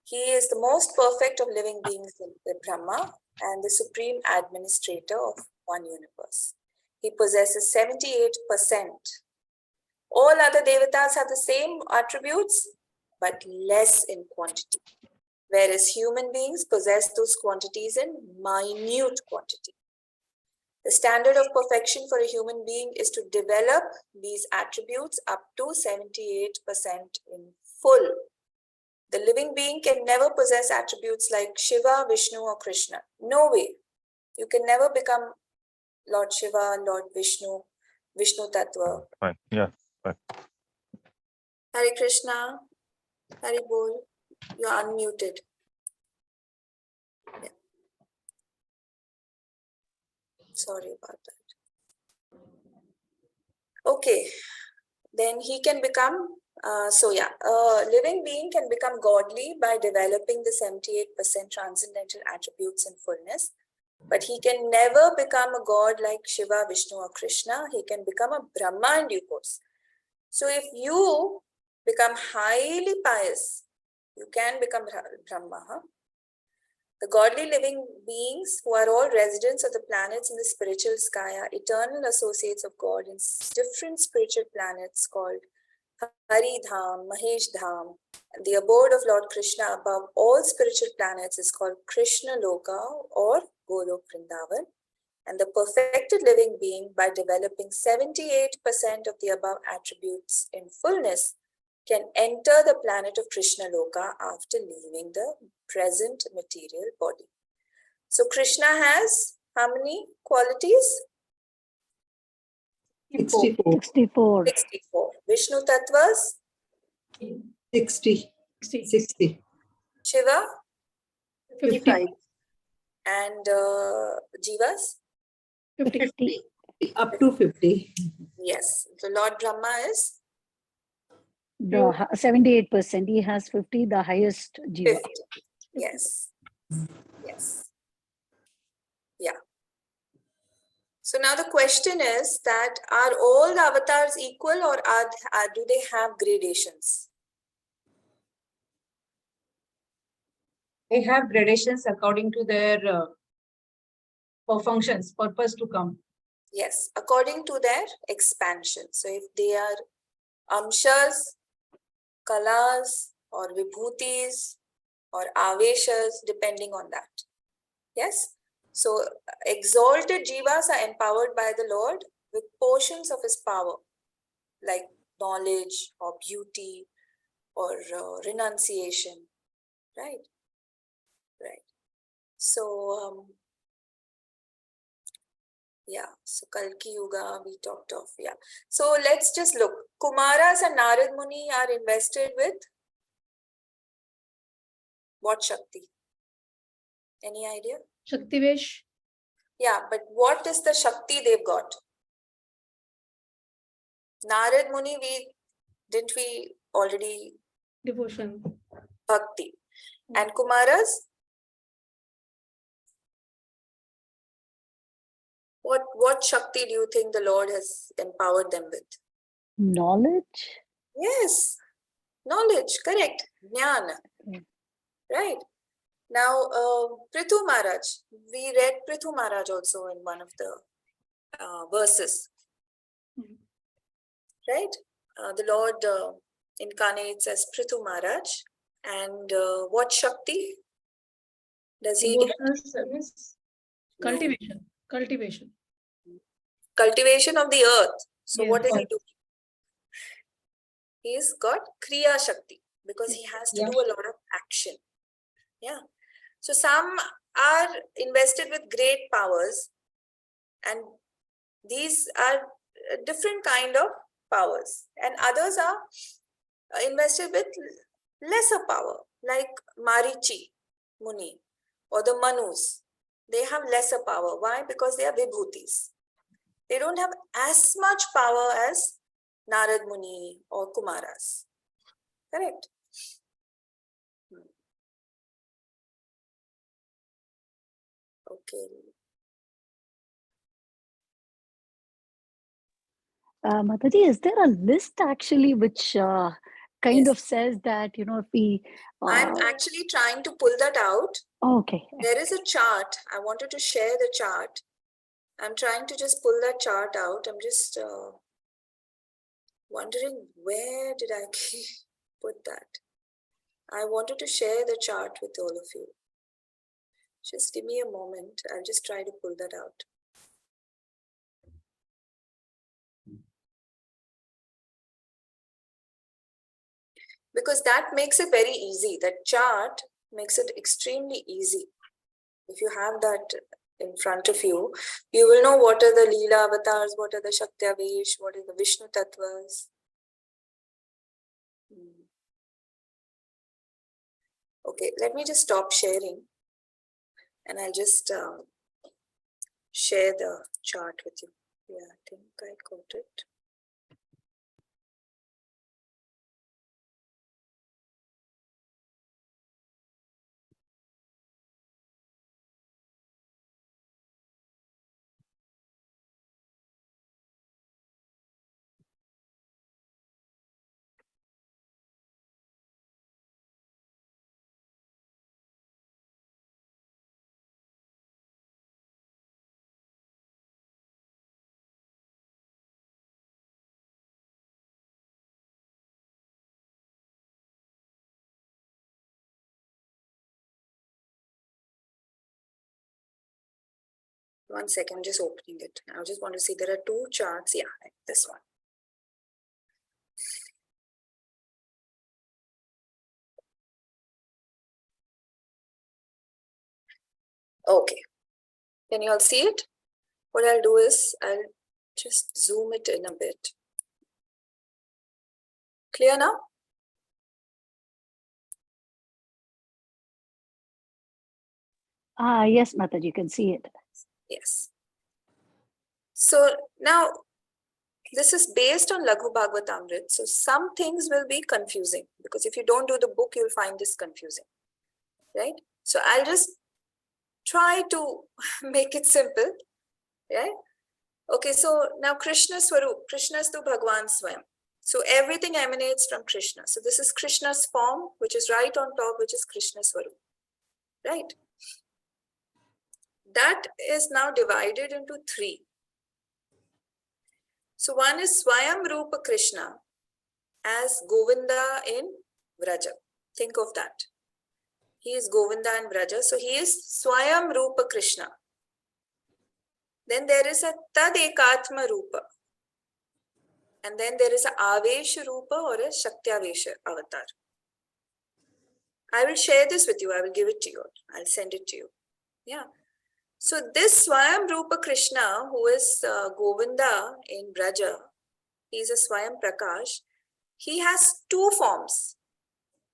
he is the most perfect of living beings, the Brahma, and the supreme administrator of one universe. He possesses 78%. All other devatas have the same attributes, but less in quantity. Whereas human beings possess those quantities in minute quantity. The standard of perfection for a human being is to develop these attributes up to 78% in full. The living being can never possess attributes like Shiva, Vishnu, or Krishna. No way. You can never become Lord Shiva, Lord Vishnu, Vishnu Tattva. Fine. Yeah. Fine. Hare Krishna, Hare Bol. You're unmuted. Yeah. Sorry about that. Okay, then he can become, a living being can become godly by developing the 78% transcendental attributes in fullness. But he can never become a god like Shiva, Vishnu, or Krishna. He can become a Brahma in due course. So if you become highly pious, you can become Brahma. Huh? The godly living beings who are all residents of the planets in the spiritual sky are eternal associates of God in different spiritual planets called Hari Dham, Mahesh Dham. And the abode of Lord Krishna above all spiritual planets is called Krishna Loka or Golok Vrindavan. And the perfected living being, by developing 78% of the above attributes in fullness, can enter the planet of Krishna Loka after leaving the present material body. So Krishna has how many qualities? 64. 64. 64. Vishnu Tattvas? 60. 60. Shiva? 55. And Jivas? 50. Up to 50. Yes. The Lord Brahma is The 78%. He has 50, the highest jiva. 50. Yes. Yes. Yeah. So now the question is that are all the avatars equal, or do they have gradations? They have gradations according to their functions, purpose to come. Yes, according to their expansion. So if they are amshas, kalas, or vibhutis, or aveshas, depending on that. Yes. So exalted jivas are empowered by the Lord with portions of his power, like knowledge or beauty or renunciation, right? Right. So, yeah, so Kalki Yuga we talked of, yeah. So let's just look. Kumaras and Narad Muni are invested with what Shakti? Any idea? Shaktivesh, Yeah, but what is the Shakti they've got? Narad Muni, didn't we already devotion. Bhakti? And Kumaras? What Shakti do you think the Lord has empowered them with? Knowledge. Yes, knowledge, correct. Jnana, Mm. right? Now, Prithu Maharaj, we read Prithu Maharaj also in one of the verses, Mhm. right? The Lord incarnates as Prithu Maharaj, and what Shakti does he get? Devotional service. No. Cultivation. Cultivation. Cultivation of the earth. So what Yes. does he do? He's got Kriya Shakti because he has to Yeah. do a lot of action. Yeah. So some are invested with great powers, and these are a different kind of powers, and others are invested with lesser power, like Marichi Muni or the Manus. They have lesser power. Why? Because they are Vibhutis. They don't have as much power as Narad Muni or Kumaras. Correct? Okay. Mataji, is there a list actually which kind Yes. of says that, if we... I'm actually trying to pull that out. Okay. There is a chart. I wanted to share the chart. I'm trying to just pull that chart out. I'm just wondering where did I put that. I wanted to share the chart with all of you. Just give me a moment. I'll just try to pull that out. Because that makes it very easy. That chart makes it extremely easy. If you have that in front of you, you will know what are the Leela avatars, what are the Shaktiavesh, what are the Vishnu Tattvas. Okay, let me just stop sharing and I'll just share the chart with you. Yeah, I think I got it. One second, I'm just opening it. I just want to see there are two charts. Yeah, like this one. Okay, can you all see it? What I'll do is I'll just zoom it in a bit. Clear now? Yes, Mataji, you can see it. Yes. So now this is based on Laghu Bhagavatamrit. So some things will be confusing because if you don't do the book, you'll find this confusing, right? So I'll just try to make it simple, right? Okay, so now Krishna Swarup, Krishna is to Bhagwan Swayam. So everything emanates from Krishna. So this is Krishna's form, which is right on top, which is Krishna Swarup, right? That is now divided into three. So one is Swayam Rupa Krishna as Govinda in Vraja. Think of that. He is Govinda in Vraja. So he is Swayam Rupa Krishna. Then there is a Tad Ekatma Rupa. And then there is a Avesh Rupa or a Shaktyavesha avatar. I will share this with you. I will give it to you. I'll send it to you. Yeah. So this Swayam Rupa Krishna, who is Govinda in Braja, he is a Swayam Prakash. He has two forms.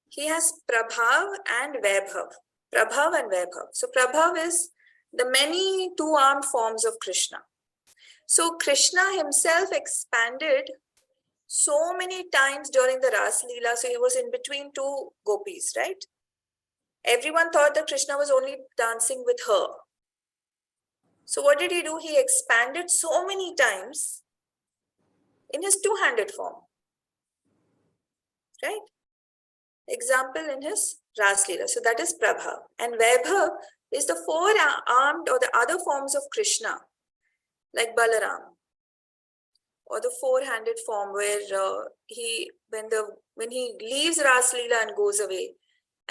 He has Prabhav and Vaibhav. Prabhav and Vaibhav. So Prabhav is the many two-armed forms of Krishna. So Krishna himself expanded so many times during the Ras Leela. So he was in between two gopis, right? Everyone thought that Krishna was only dancing with her. So what did he do? He expanded so many times in his two-handed form, right? Example in his Ras Leela. So that is Prabhav. And Vaibhav is the four-armed or the other forms of Krishna, like Balaram, or the four-handed form where when he leaves Ras Leela and goes away,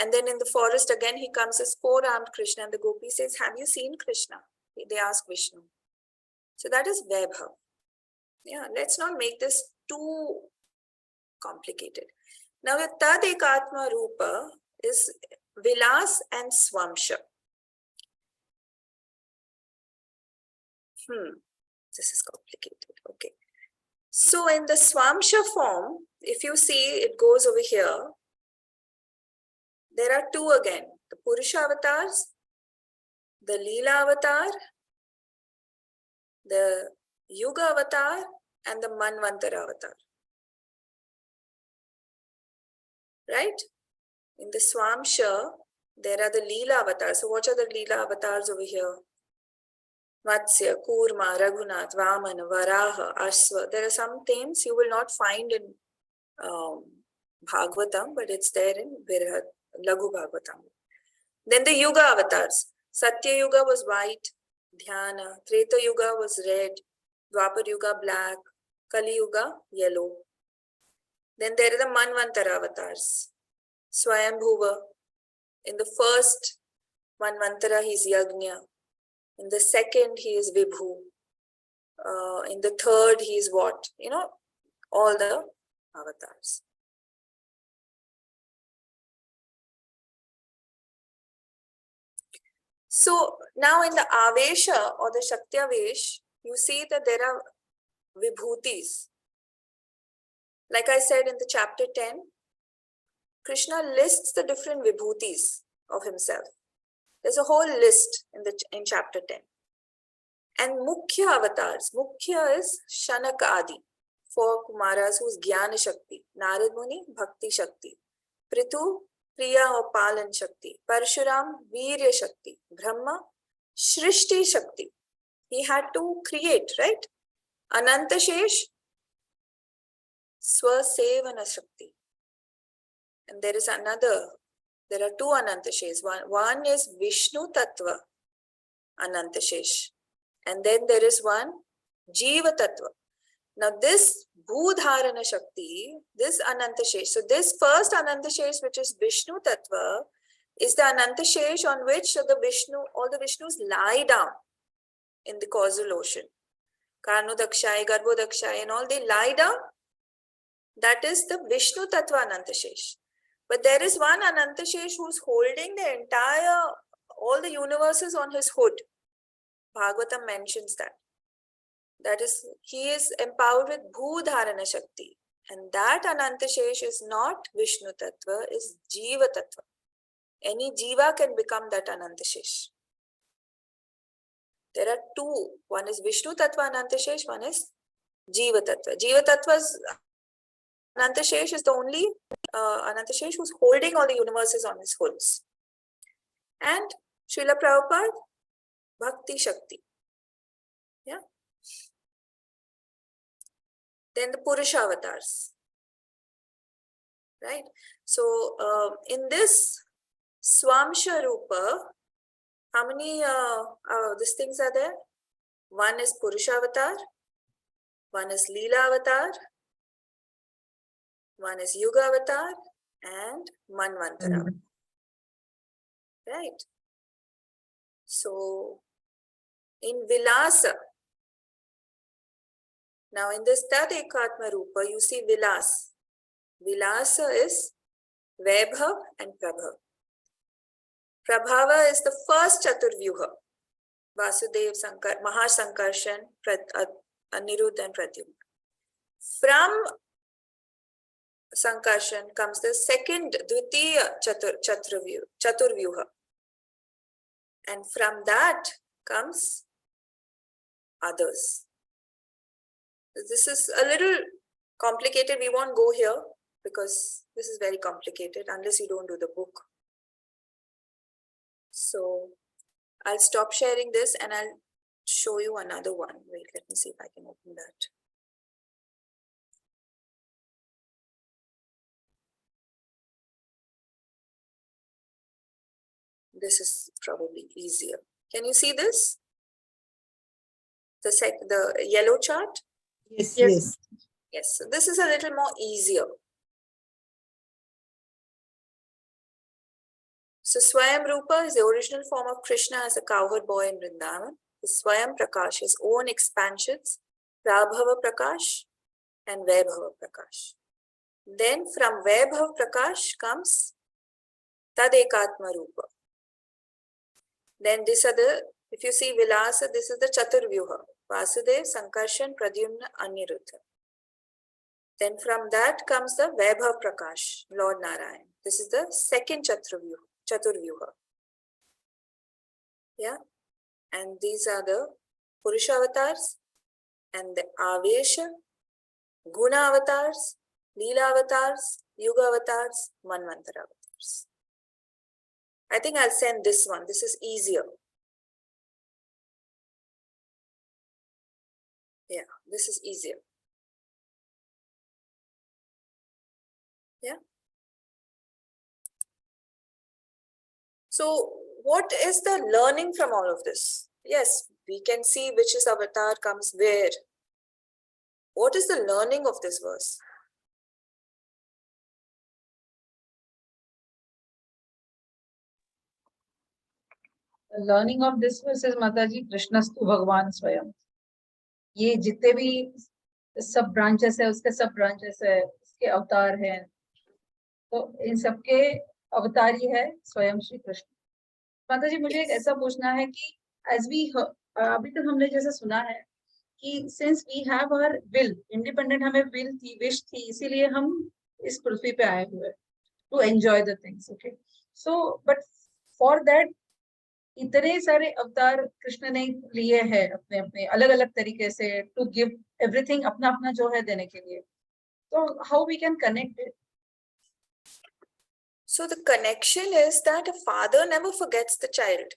and then in the forest again he comes as four-armed Krishna, and the gopi says, "Have you seen Krishna?" They ask Vishnu. So that is Vaibhav. Yeah, let's not make this too complicated. Now the Tad Ekatma Rupa is Vilas and Swamsha. This is complicated. Okay. So in the Swamsha form, if you see, it goes over here. There are two again, the Purusha avatars, the Leela avatar, the Yuga avatar, and the Manvantara avatar. Right? In the Swamsha, there are the Leela avatars. So what are the Leela avatars over here? Matsya, Kurma, Raghunath, Vamana, Varaha, Ashwa. There are some themes you will not find in Bhagavatam, but it's there in Laghu Bhagavatam. Then the Yuga avatars. Satya Yuga was white, Dhyana. Treta Yuga was red, Dwapar Yuga black, Kali Yuga yellow. Then there are the Manvantara avatars. Swayambhuva. In the first Manvantara, he is Yagnya. In the second, he is Vibhu. In the third, he is what? You know, all the avatars. So now in the Avesha or the Shaktyavesh, you see that there are Vibhutis. Like I said in the chapter 10, Krishna lists the different vibhutis of himself. There's a whole list in chapter 10. And Mukhya avatars. Mukhya is Shanaka Adi. 4 Kumaras who's Jnana Shakti. Narad Muni, Bhakti Shakti. Prithu, Priya or Palan Shakti. Parshuram, Virya Shakti. Brahma, Shrishti Shakti. He had to create, right? Anantashesh, Swasevana Shakti. And there is another, there are 2 Anantashesh. One is Vishnu Tattva Anantashesh. And then there is one Jiva Tattva. Now this Bhudharana Shakti, this Anantashesh. So this first Anantashesh, which is Vishnu Tattva, is the Anantashesh on which all the Vishnus lie down in the causal ocean. Karnodakshai, Garbhodakshai and all, they lie down. That is the Vishnu Tattva Anantashesh. But there is one Anantashesh who's holding the entire, all the universes on his hood. Bhagavatam mentions that. That is, he is empowered with Bhudharana Shakti. And that Anantashesh is not Vishnu Tattva, is Jiva Tattva. Any Jiva can become that Anantashesh. There are 2. One is Vishnu Tattva Anantashesh, one is Jiva Tattva. Jiva Tattva's Anantashesh is the only Anantashesh who's holding all the universes on his hoods. And Srila Prabhupada, Bhakti Shakti. Yeah. Then the Purusha avatars. Right. So in this Swamsha Rupa, how many these things are there? One is Purusha avatar, one is Leela avatar, one is Yuga avatar, and Manvantara avatar. Right. So in Vilasa, now in this Tad Ekatma Rupa, you see Vilas. Vilasa is Vaibhav and Prabhav. Prabhava is the first Chaturvyuha. Vasudev, Mahasankarshan, Aniruddha and Pradyumna. From Sankarshan comes the second Dvitiya Chaturvyuha. And from that comes others. This is a little complicated. We won't go here because this is very complicated unless you don't do the book. So I'll stop sharing this and I'll show you another one. Wait, let me see if I can open that. This is probably easier. Can you see this? The yellow chart? Yes, Yes. yes. Yes, so this is a little more easier. So Swayam Rupa is the original form of Krishna as a cowherd boy in Vrindavan. The Swayam Prakash, his own expansions, Prabhava Prakash and Vaibhava Prakash. Then from Vaibhava Prakash comes Tad Ekatma Rupa. Then these are the, if you see Vilasa, this is the Chaturvyuha. Vasudev, Sankarshan, Pradyumna, Aniruddha. Then from that comes the Vaibhav Prakash, Lord Narayan. This is the second Chaturvyuha. Yeah. And these are the Purusha avatars and the Avesha, Guna avatars, Leela avatars, Yuga avatars, Manvantara avatars. I think I'll send this one. This is easier. Yeah, this is easier. Yeah. So what is the learning from all of this? Yes, we can see which is avatar comes where. What is the learning of this verse? The learning of this verse is Mataji, Krishnastu Bhagwan Swayam. ये जितने भी सब branches है उसके सब branches है, उसके अवतार हैं, तो इन सबके अवतारी है स्वयं श्री कृष्ण. माता जी, मुझे एक ऐसा पूछना है कि एज वी अभी तक हमने जैसा सुना है कि since we have our will independent, हमें विल थी, विश थी, इसीलिए हम इस पृथ्वी पे आए हुए. to enjoy the things. Okay. So, but for that, इतने सारे अवतार कृष्ण ने लिए हैं अपने अपने अलग अलग तरीके से to give everything अपना अपना जो है देने के लिए. So how we can connect it? So the connection is that a father never forgets the child.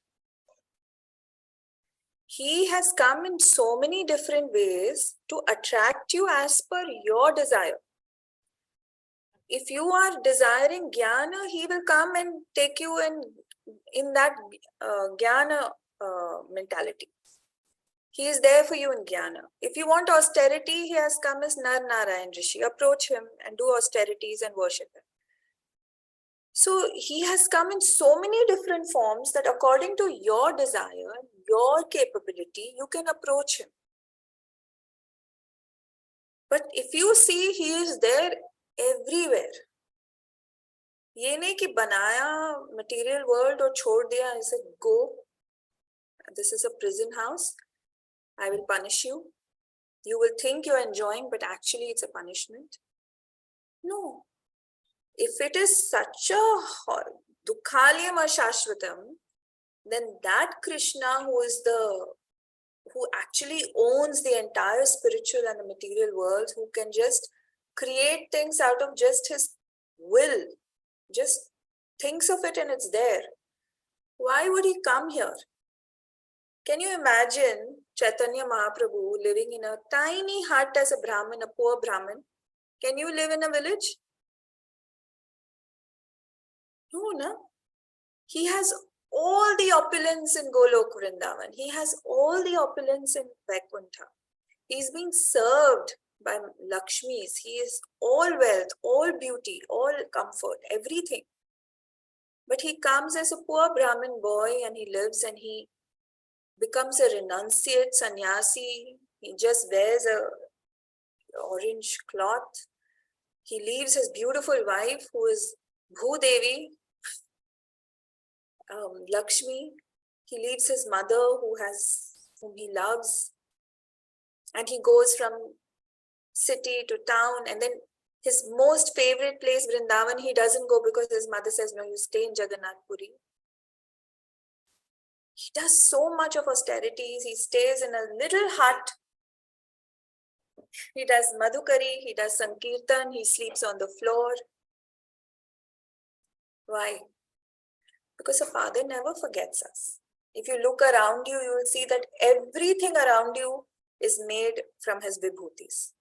He has come in so many different ways to attract you as per your desire. If you are desiring jnana, he will come and take you in that jnana mentality. He is there for you in jnana. If you want austerity, he has come as Nar Narayan Rishi. Approach him and do austerities and worship him. So he has come in so many different forms that according to your desire, your capability, you can approach him. But if you see, he is there everywhere. ये नहीं कि बनाया material world और छोड़ दिया ऐसे go. This is a prison house. I will punish you. You will think you're enjoying, but actually it's a punishment. No. If it is such a dukhalyam ashashvatam, then that Krishna who actually owns the entire spiritual and the material world, who can just create things out of just his will, just thinks of it and it's there. Why would he come here? Can you imagine Chaitanya Mahaprabhu living in a tiny hut as a Brahmin, a poor Brahmin? Can you live in a village? No, no. He has all the opulence in Golok Vrindavan. He has all the opulence in Vaikuntha. He's being served by Lakshmis. He is all wealth, all beauty, all comfort, everything. But he comes as a poor Brahmin boy and he lives and he becomes a renunciate sannyasi. He just wears a orange cloth. He leaves his beautiful wife who is Bhudevi, Lakshmi. He leaves his mother whom he loves, and he goes from city to town, and then his most favorite place, Vrindavan, he doesn't go because his mother says, no, you stay in Jagannath Puri. He does so much of austerities. He stays in a little hut. He does Madhukari, he does Sankirtan, he sleeps on the floor. Why? Because the Father never forgets us. If you look around you, you will see that everything around you is made from his vibhutis.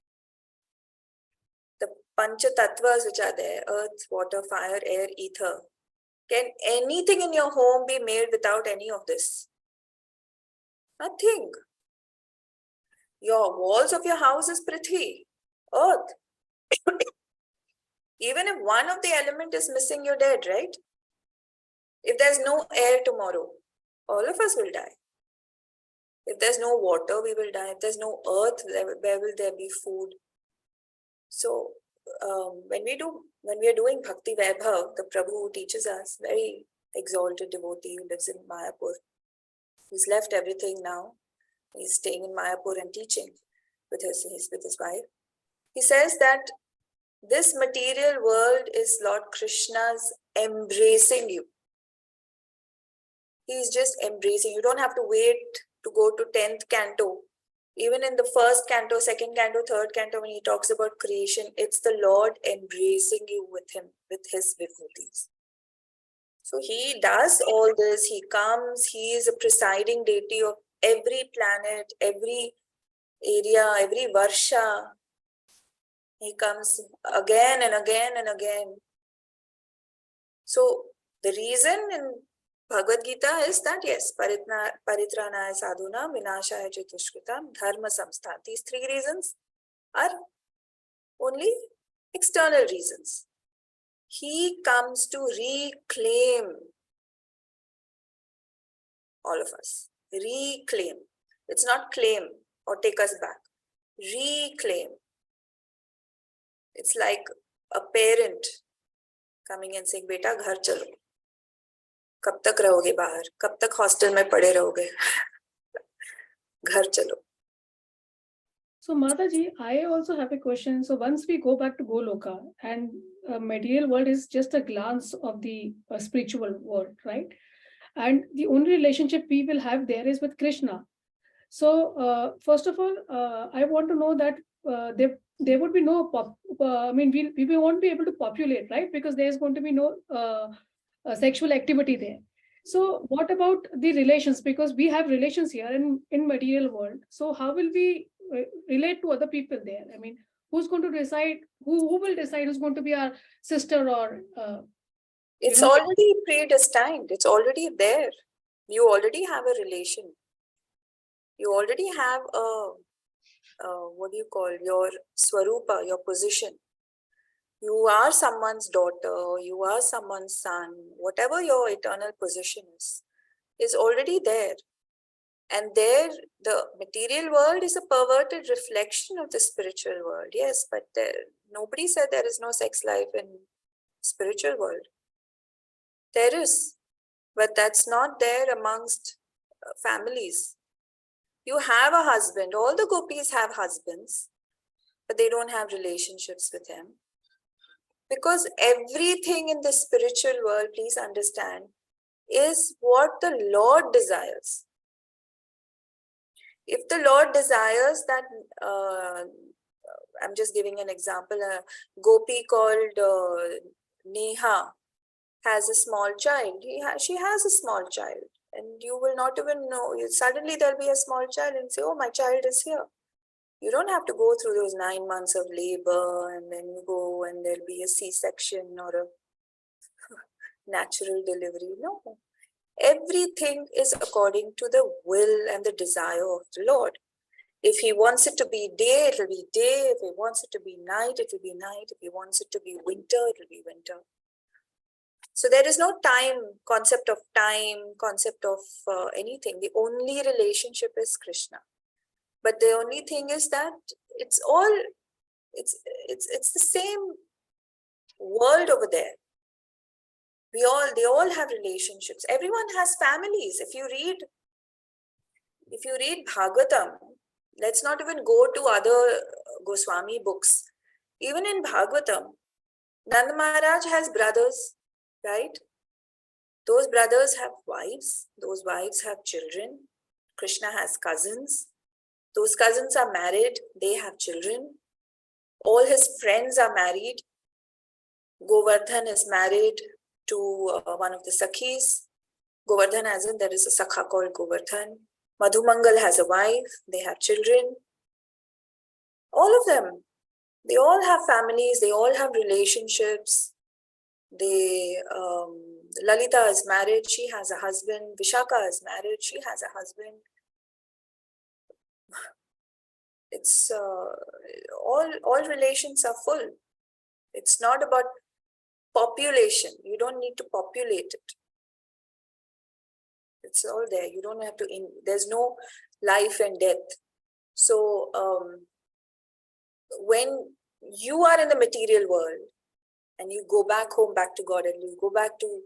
The Pancha Tattvas which are there, earth, water, fire, air, ether. Can anything in your home be made without any of this? Nothing. Your walls of your house is Prithvi, earth. Even if one of the element is missing, you're dead, right? If there's no air tomorrow, all of us will die. If there's no water, we will die. If there's no earth, where will there be food? So when we are doing Bhakti Vaibhav, the Prabhu who teaches us, very exalted devotee who lives in Mayapur, he's left everything now. He's staying in Mayapur and teaching with his wife. He says that this material world is Lord Krishna's embracing you. He is just embracing. You don't have to wait to go to 10th canto. Even in the first canto, second canto, third canto, when he talks about creation, it's the Lord embracing you with him, with his vibhutis. So he does all this. He comes. He is a presiding deity of every planet, every area, every varsha. He comes again and again and again. So the reason in Bhagavad Gita is that yes, paritranaya sadhuna, vinashaya chatushkritam, dharma samstha. These three reasons are only external reasons. He comes to reclaim all of us. Reclaim. It's not claim or take us back. Reclaim. It's like a parent coming and saying, "Beta, ghar chalo. कब तक रहोगे बाहर? कब तक hostel में पड़े रहोगे? घर चलो." So Mataji, I also have a question. So once we go back to Goloka and material world is just a glance of the spiritual world, right? And the only relationship we will have there is with Krishna. So first of all, I want to know that there would be no I mean, we won't be able to populate, right? Because there's going to be no sexual activity there. So what about the relations? Because we have relations here in material world. So how will we relate to other people there? I mean, who's going to decide? Who will decide who's going to be our sister or? It's know? already predestined. It's already there. You already have a relation. You already have what do you call, your swarupa, your position. You are someone's daughter, you are someone's son, whatever your eternal position is already there. And there, the material world is a perverted reflection of the spiritual world. Yes, but nobody said there is no sex life in spiritual world. There is, but that's not there amongst families. You have a husband. All the gopis have husbands, but they don't have relationships with him. Because everything in the spiritual world, please understand, is what the Lord desires. If the Lord desires that, I'm just giving an example, a gopi called Neha has a small child. She has a small child. And you will not even know. Suddenly there'll be a small child and say, oh, my child is here. You don't have to go through those 9 months of labor and then you go and there'll be a C-section or a natural delivery. No. Everything is according to the will and the desire of the Lord. If he wants it to be day, it will be day. If he wants it to be night, it will be night. If he wants it to be winter, it will be winter. So there is no concept of anything. The only relationship is Krishna. But the only thing is that it's the same world over there. They all have relationships. Everyone has families. If you read Bhagavatam, let's not even go to other Goswami books. Even in Bhagavatam, Nanda Maharaj has brothers, right? Those brothers have wives. Those wives have children. Krishna has cousins. Those cousins are married. They have children. All his friends are married. Govardhan is married to one of the Sakhis. Govardhan, as in there is a Sakha called Govardhan. Madhumangal has a wife. They have children. All of them. They all have families. They all have relationships. Lalita is married. She has a husband. Vishaka is married. She has a husband. It's all relations are full. It's not about population. You don't need to populate it. It's all there. You don't have to, there's no life and death. So when you are in the material world and you go back home, back to God, and you go back to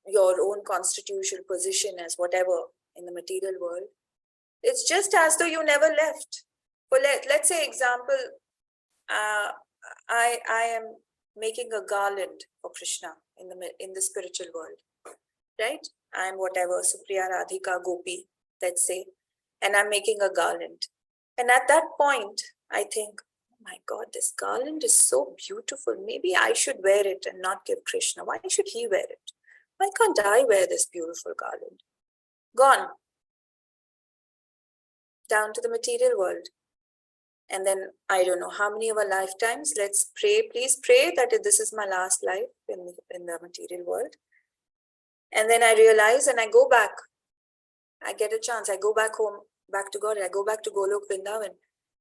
your own constitutional position as whatever in the material world, it's just as though you never left. But let's say example, I am making a garland for Krishna in the spiritual world, right? I'm whatever, Supriya, Radhika, Gopi, let's say, and I'm making a garland. And at that point, I think, oh my God, this garland is so beautiful. Maybe I should wear it and not give Krishna. Why should he wear it? Why can't I wear this beautiful garland? Gone. Down to the material world. And then I don't know how many of our lifetimes. Let's pray, please pray that this is my last life in the material world. And then I realize and I go back. I get a chance. I go back home, back to God. I go back to Golok Vrindavan.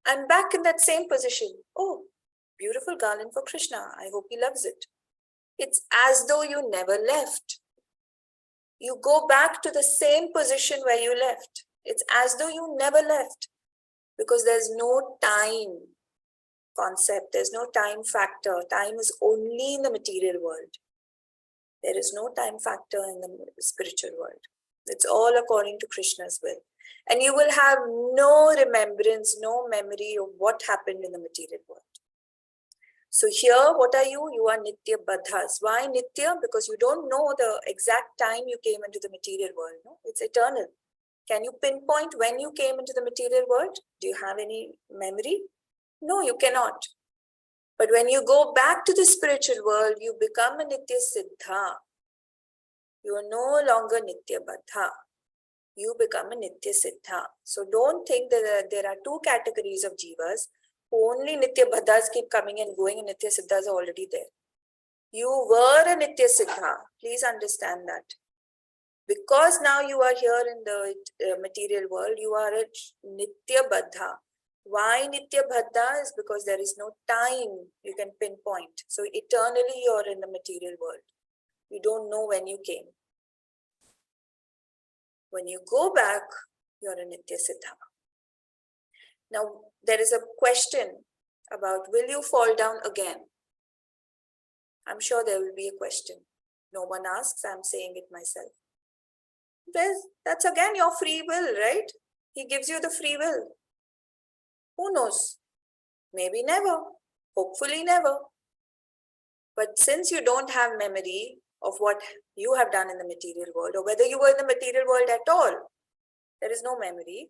I'm back in that same position. Oh, beautiful garland for Krishna. I hope he loves it. It's as though you never left. You go back to the same position where you left. It's as though you never left. Because there's no time concept, there's no time factor. Time is only in the material world. There is no time factor in the spiritual world. It's all according to Krishna's will. And you will have no remembrance, no memory of what happened in the material world. So here, what are you? You are Nitya Badhas. Why Nitya? Because you don't know the exact time you came into the material world. No? It's eternal. Can you pinpoint when you came into the material world? Do you have any memory? No, you cannot. But when you go back to the spiritual world, you become a Nitya Siddha. You are no longer Nitya Badha. You become a Nitya Siddha. So don't think that there are two categories of jivas. Only Nitya Badhas keep coming and going, and Nitya Siddhas are already there. You were a Nitya Siddha. Please understand that. Because now you are here in the material world, you are a Nitya Badha. Why Nitya Badha? Is because there is no time you can pinpoint. So eternally you are in the material world. You don't know when you came. When you go back, you are a Nitya Siddha. Now, there is a question about, will you fall down again? I'm sure there will be a question. No one asks, I'm saying it myself. That's again your free will, right? He gives you the free will. Who knows? Maybe never. Hopefully never. But since you don't have memory of what you have done in the material world, or whether you were in the material world at all, there is no memory.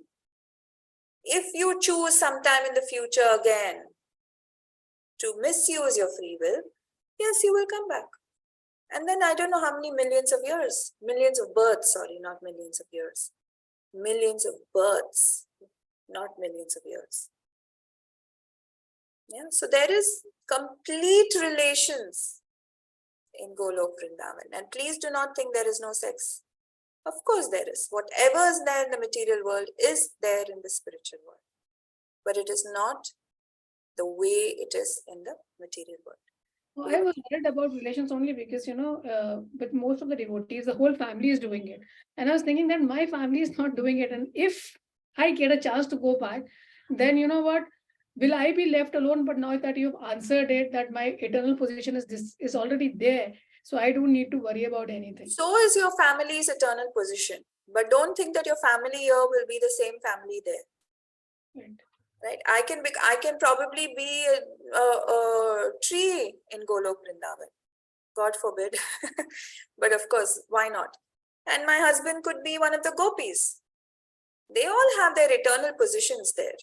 If you choose sometime in the future again to misuse your free will, yes, you will come back. And then I don't know how many millions of years, millions of births, sorry, not millions of years, millions of births, not millions of years. Yeah, so there is complete relations in Golok Vrindavan. And please do not think there is no sex. Of course there is. Whatever is there in the material world is there in the spiritual world. But it is not the way it is in the material world. Well, I was worried about relations only because, with most of the devotees, the whole family is doing it. And I was thinking that my family is not doing it. And if I get a chance to go back, then you know what? Will I be left alone? But now that you've answered it, that my eternal position is already there. So I don't need to worry about anything. So is your family's eternal position. But don't think that your family here will be the same family there. Right. Right? I can probably be a tree in Golok Vrindavan. God forbid. But of course, why not? And my husband could be one of the gopis. They all have their eternal positions there.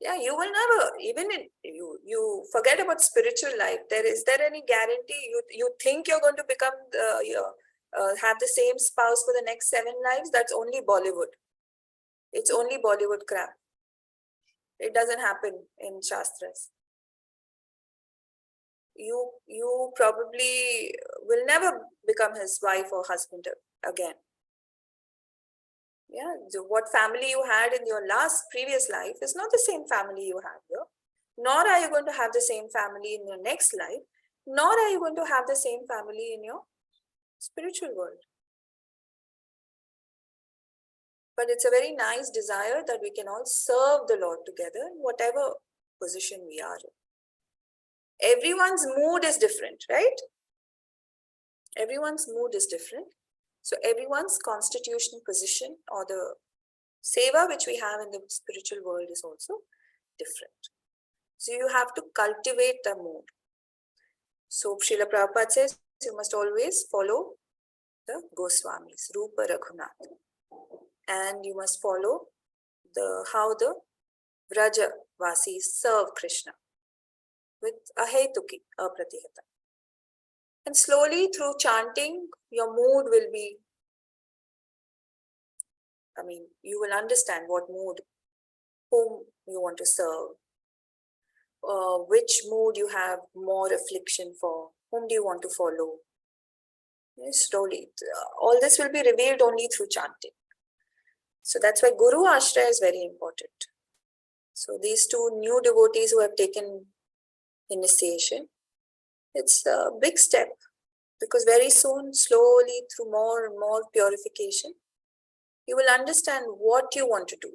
Yeah, you will never, even in you forget about spiritual life. Is there any guarantee you think you're going to become have the same spouse for the next 7 lives? That's only Bollywood. It's only Bollywood crap. It doesn't happen in Shastras. You probably will never become his wife or husband again. Yeah, so what family you had in your previous life is not the same family you have here. Nor are you going to have the same family in your next life. Nor are you going to have the same family in your spiritual world. But it's a very nice desire that we can all serve the Lord together in whatever position we are in. Everyone's mood is different, right? Everyone's mood is different. So everyone's constitutional position or the seva which we have in the spiritual world is also different. So you have to cultivate the mood. So Srila Prabhupada says you must always follow the Goswamis, Rupa Raghunath. And you must follow how the Vraja Vasis serve Krishna with ahetuki, apratihata. And slowly through chanting, your mood will be, you will understand what mood, whom you want to serve, which mood you have more affliction for, whom do you want to follow. Yes, slowly. All this will be revealed only through chanting. So that's why Guru Ashraya is very important. So these 2 new devotees who have taken initiation, it's a big step because very soon, slowly through more and more purification, you will understand what you want to do,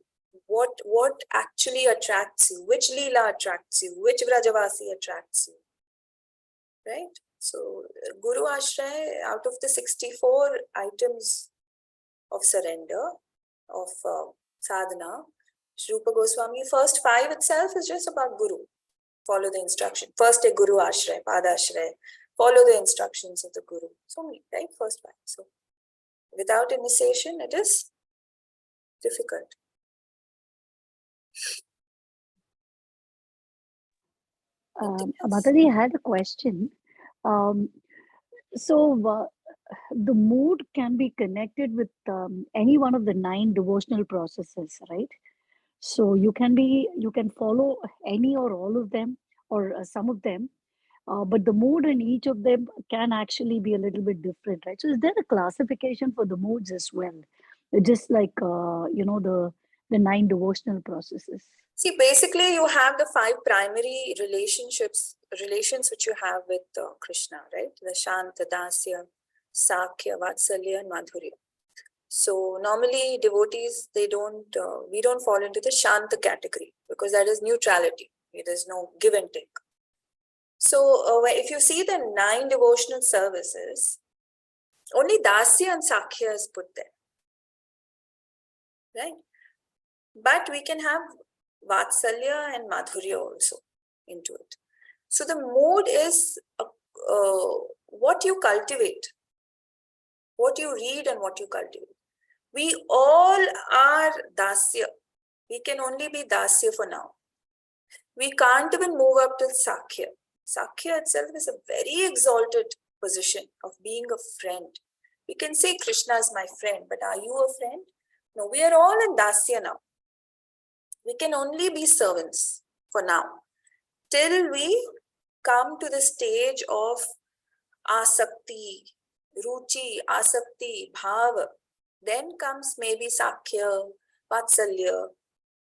what actually attracts you, which Leela attracts you, which Vrajavasi attracts you, right? So Guru Ashraya, out of the 64 items of surrender, of sadhana, Sri Rupa Goswami, first 5 itself is just about Guru. Follow the instruction. First a Guru Ashray, Padashray. Follow the instructions of the Guru. So many, right? First 5. So without initiation, it is difficult. Anything else? Mataji, I had a question. So the mood can be connected with any one of the 9 devotional processes, right? So you can follow any or all of them or some of them, but the mood in each of them can actually be a little bit different, right? So is there a classification for the moods as well, just like the 9 devotional processes? See, basically, you have the 5 primary relations which you have with Krishna, right? The Shanta, Dasya, Sakhya, Vatsalya, and Madhurya. So normally devotees, we don't fall into the Shanta category because that is neutrality. There's no give and take. So if you see the 9 devotional services, only Dasya and Sakhya is put there, right? But we can have Vatsalya and Madhurya also into it. So the mood is what you cultivate, what you read and what you cultivate. We all are Dasya. We can only be Dasya for now. We can't even move up to Sakhya. Sakhya itself is a very exalted position of being a friend. We can say Krishna is my friend, but are you a friend? No, we are all in Dasya now. We can only be servants for now, till we come to the stage of asakti, ruchi, asakti, bhava. Then comes maybe Sakhya, Vatsalya,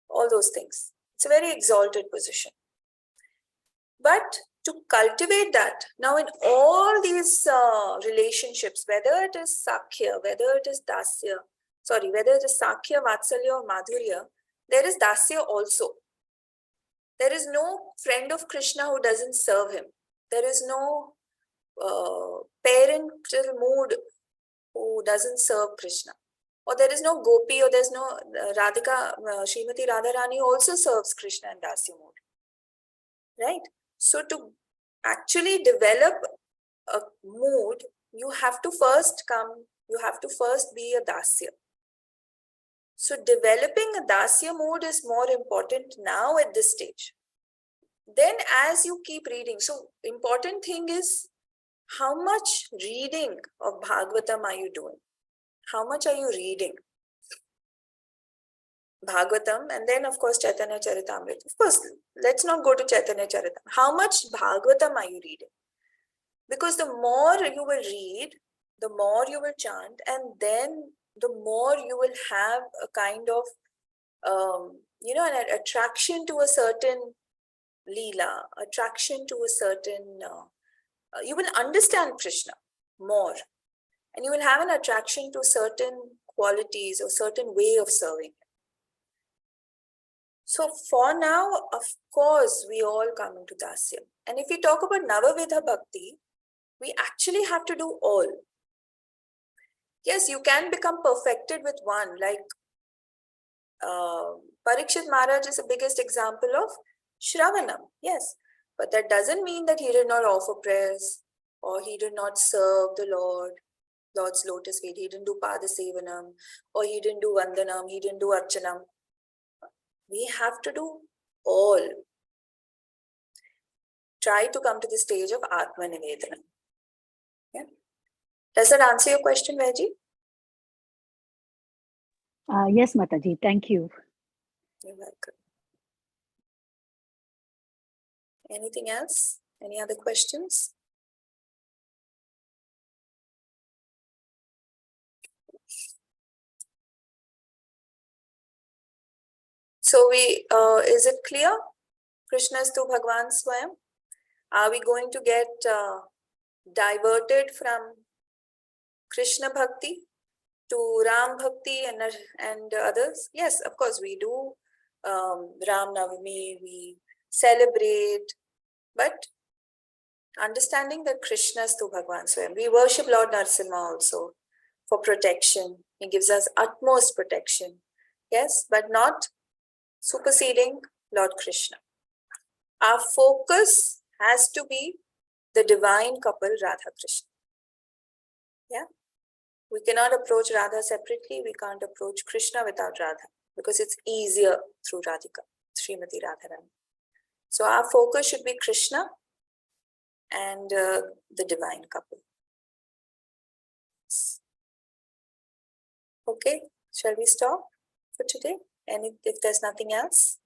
all those things. It's a very exalted position. But to cultivate that, now in all these relationships, whether it is Sakhya, whether it is Dasya, whether it is Sakhya, Vatsalya or Madhurya, there is Dasya also. There is no friend of Krishna who doesn't serve him. There is no parental mood who doesn't serve Krishna. Or there is no Gopi, or there's no Radhika, Srimati Radharani also serves Krishna in Dasya mode. Right? So to actually develop a mood, you have to first be a Dasya. So developing a Dasya mood is more important now at this stage. Then as you keep reading, so important thing is how much reading of Bhagavatam are you doing? How much are you reading? Bhagavatam, and then of course Chaitanya Charitamrita. Of course, let's not go to Chaitanya Charitamrita. How much Bhagavatam are you reading? Because the more you will read, the more you will chant, and then the more you will have a kind of, an attraction to a certain Leela, attraction to a certain, you will understand Krishna more, and you will have an attraction to certain qualities or certain way of serving. So for now, of course, we all come into Dasya. And if we talk about Navavidha Bhakti, we actually have to do all. Yes, you can become perfected with one, like Parikshit Maharaj is the biggest example of Shravanam, yes. But that doesn't mean that he did not offer prayers or he did not serve the Lord's lotus feet. He didn't do Padasevanam or he didn't do Vandanam, he didn't do Archanam. We have to do all. Try to come to the stage of Atma Nivedanam. Yeah. Does that answer your question, Vaji? Yes, Mataji, thank you. You're welcome. Anything else? Any other questions? So is it clear? Krishnastu Bhagwan Swayam. Are we going to get diverted from Krishna Bhakti to Ram Bhakti and others? Yes, of course we do Ram Navami, we celebrate, but understanding that Krishnastu Bhagwan Swayam. We worship Lord Narasimha also for protection. He gives us utmost protection. Yes, but not superseding Lord Krishna. Our focus has to be the divine couple Radha Krishna. Yeah, we cannot approach Radha separately. We can't approach Krishna without Radha because it's easier through Radhika, Srimati Radharani. So our focus should be Krishna and the divine couple. Okay, shall we stop for today? And if there's nothing else?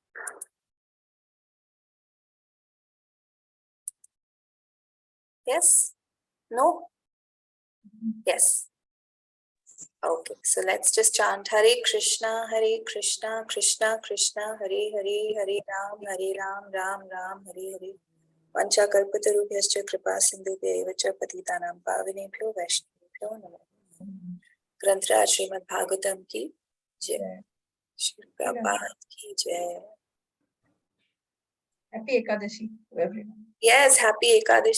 Yes? No? Yes. Okay, so let's just chant Hare Krishna, Krishna Krishna, Hare Hare, Hare Ram, Ram Ram, Hare Hare. Vancha kalpatarubhyascha kripa sindhubhya evacha patitanam pavanebhyo vaishnavebhyo namo. Granthra Srimad Bhagavatam ki jai. Shri Prabhupada ki jai. Happy Ekadashi to everyone. Yes, happy Ekadashi.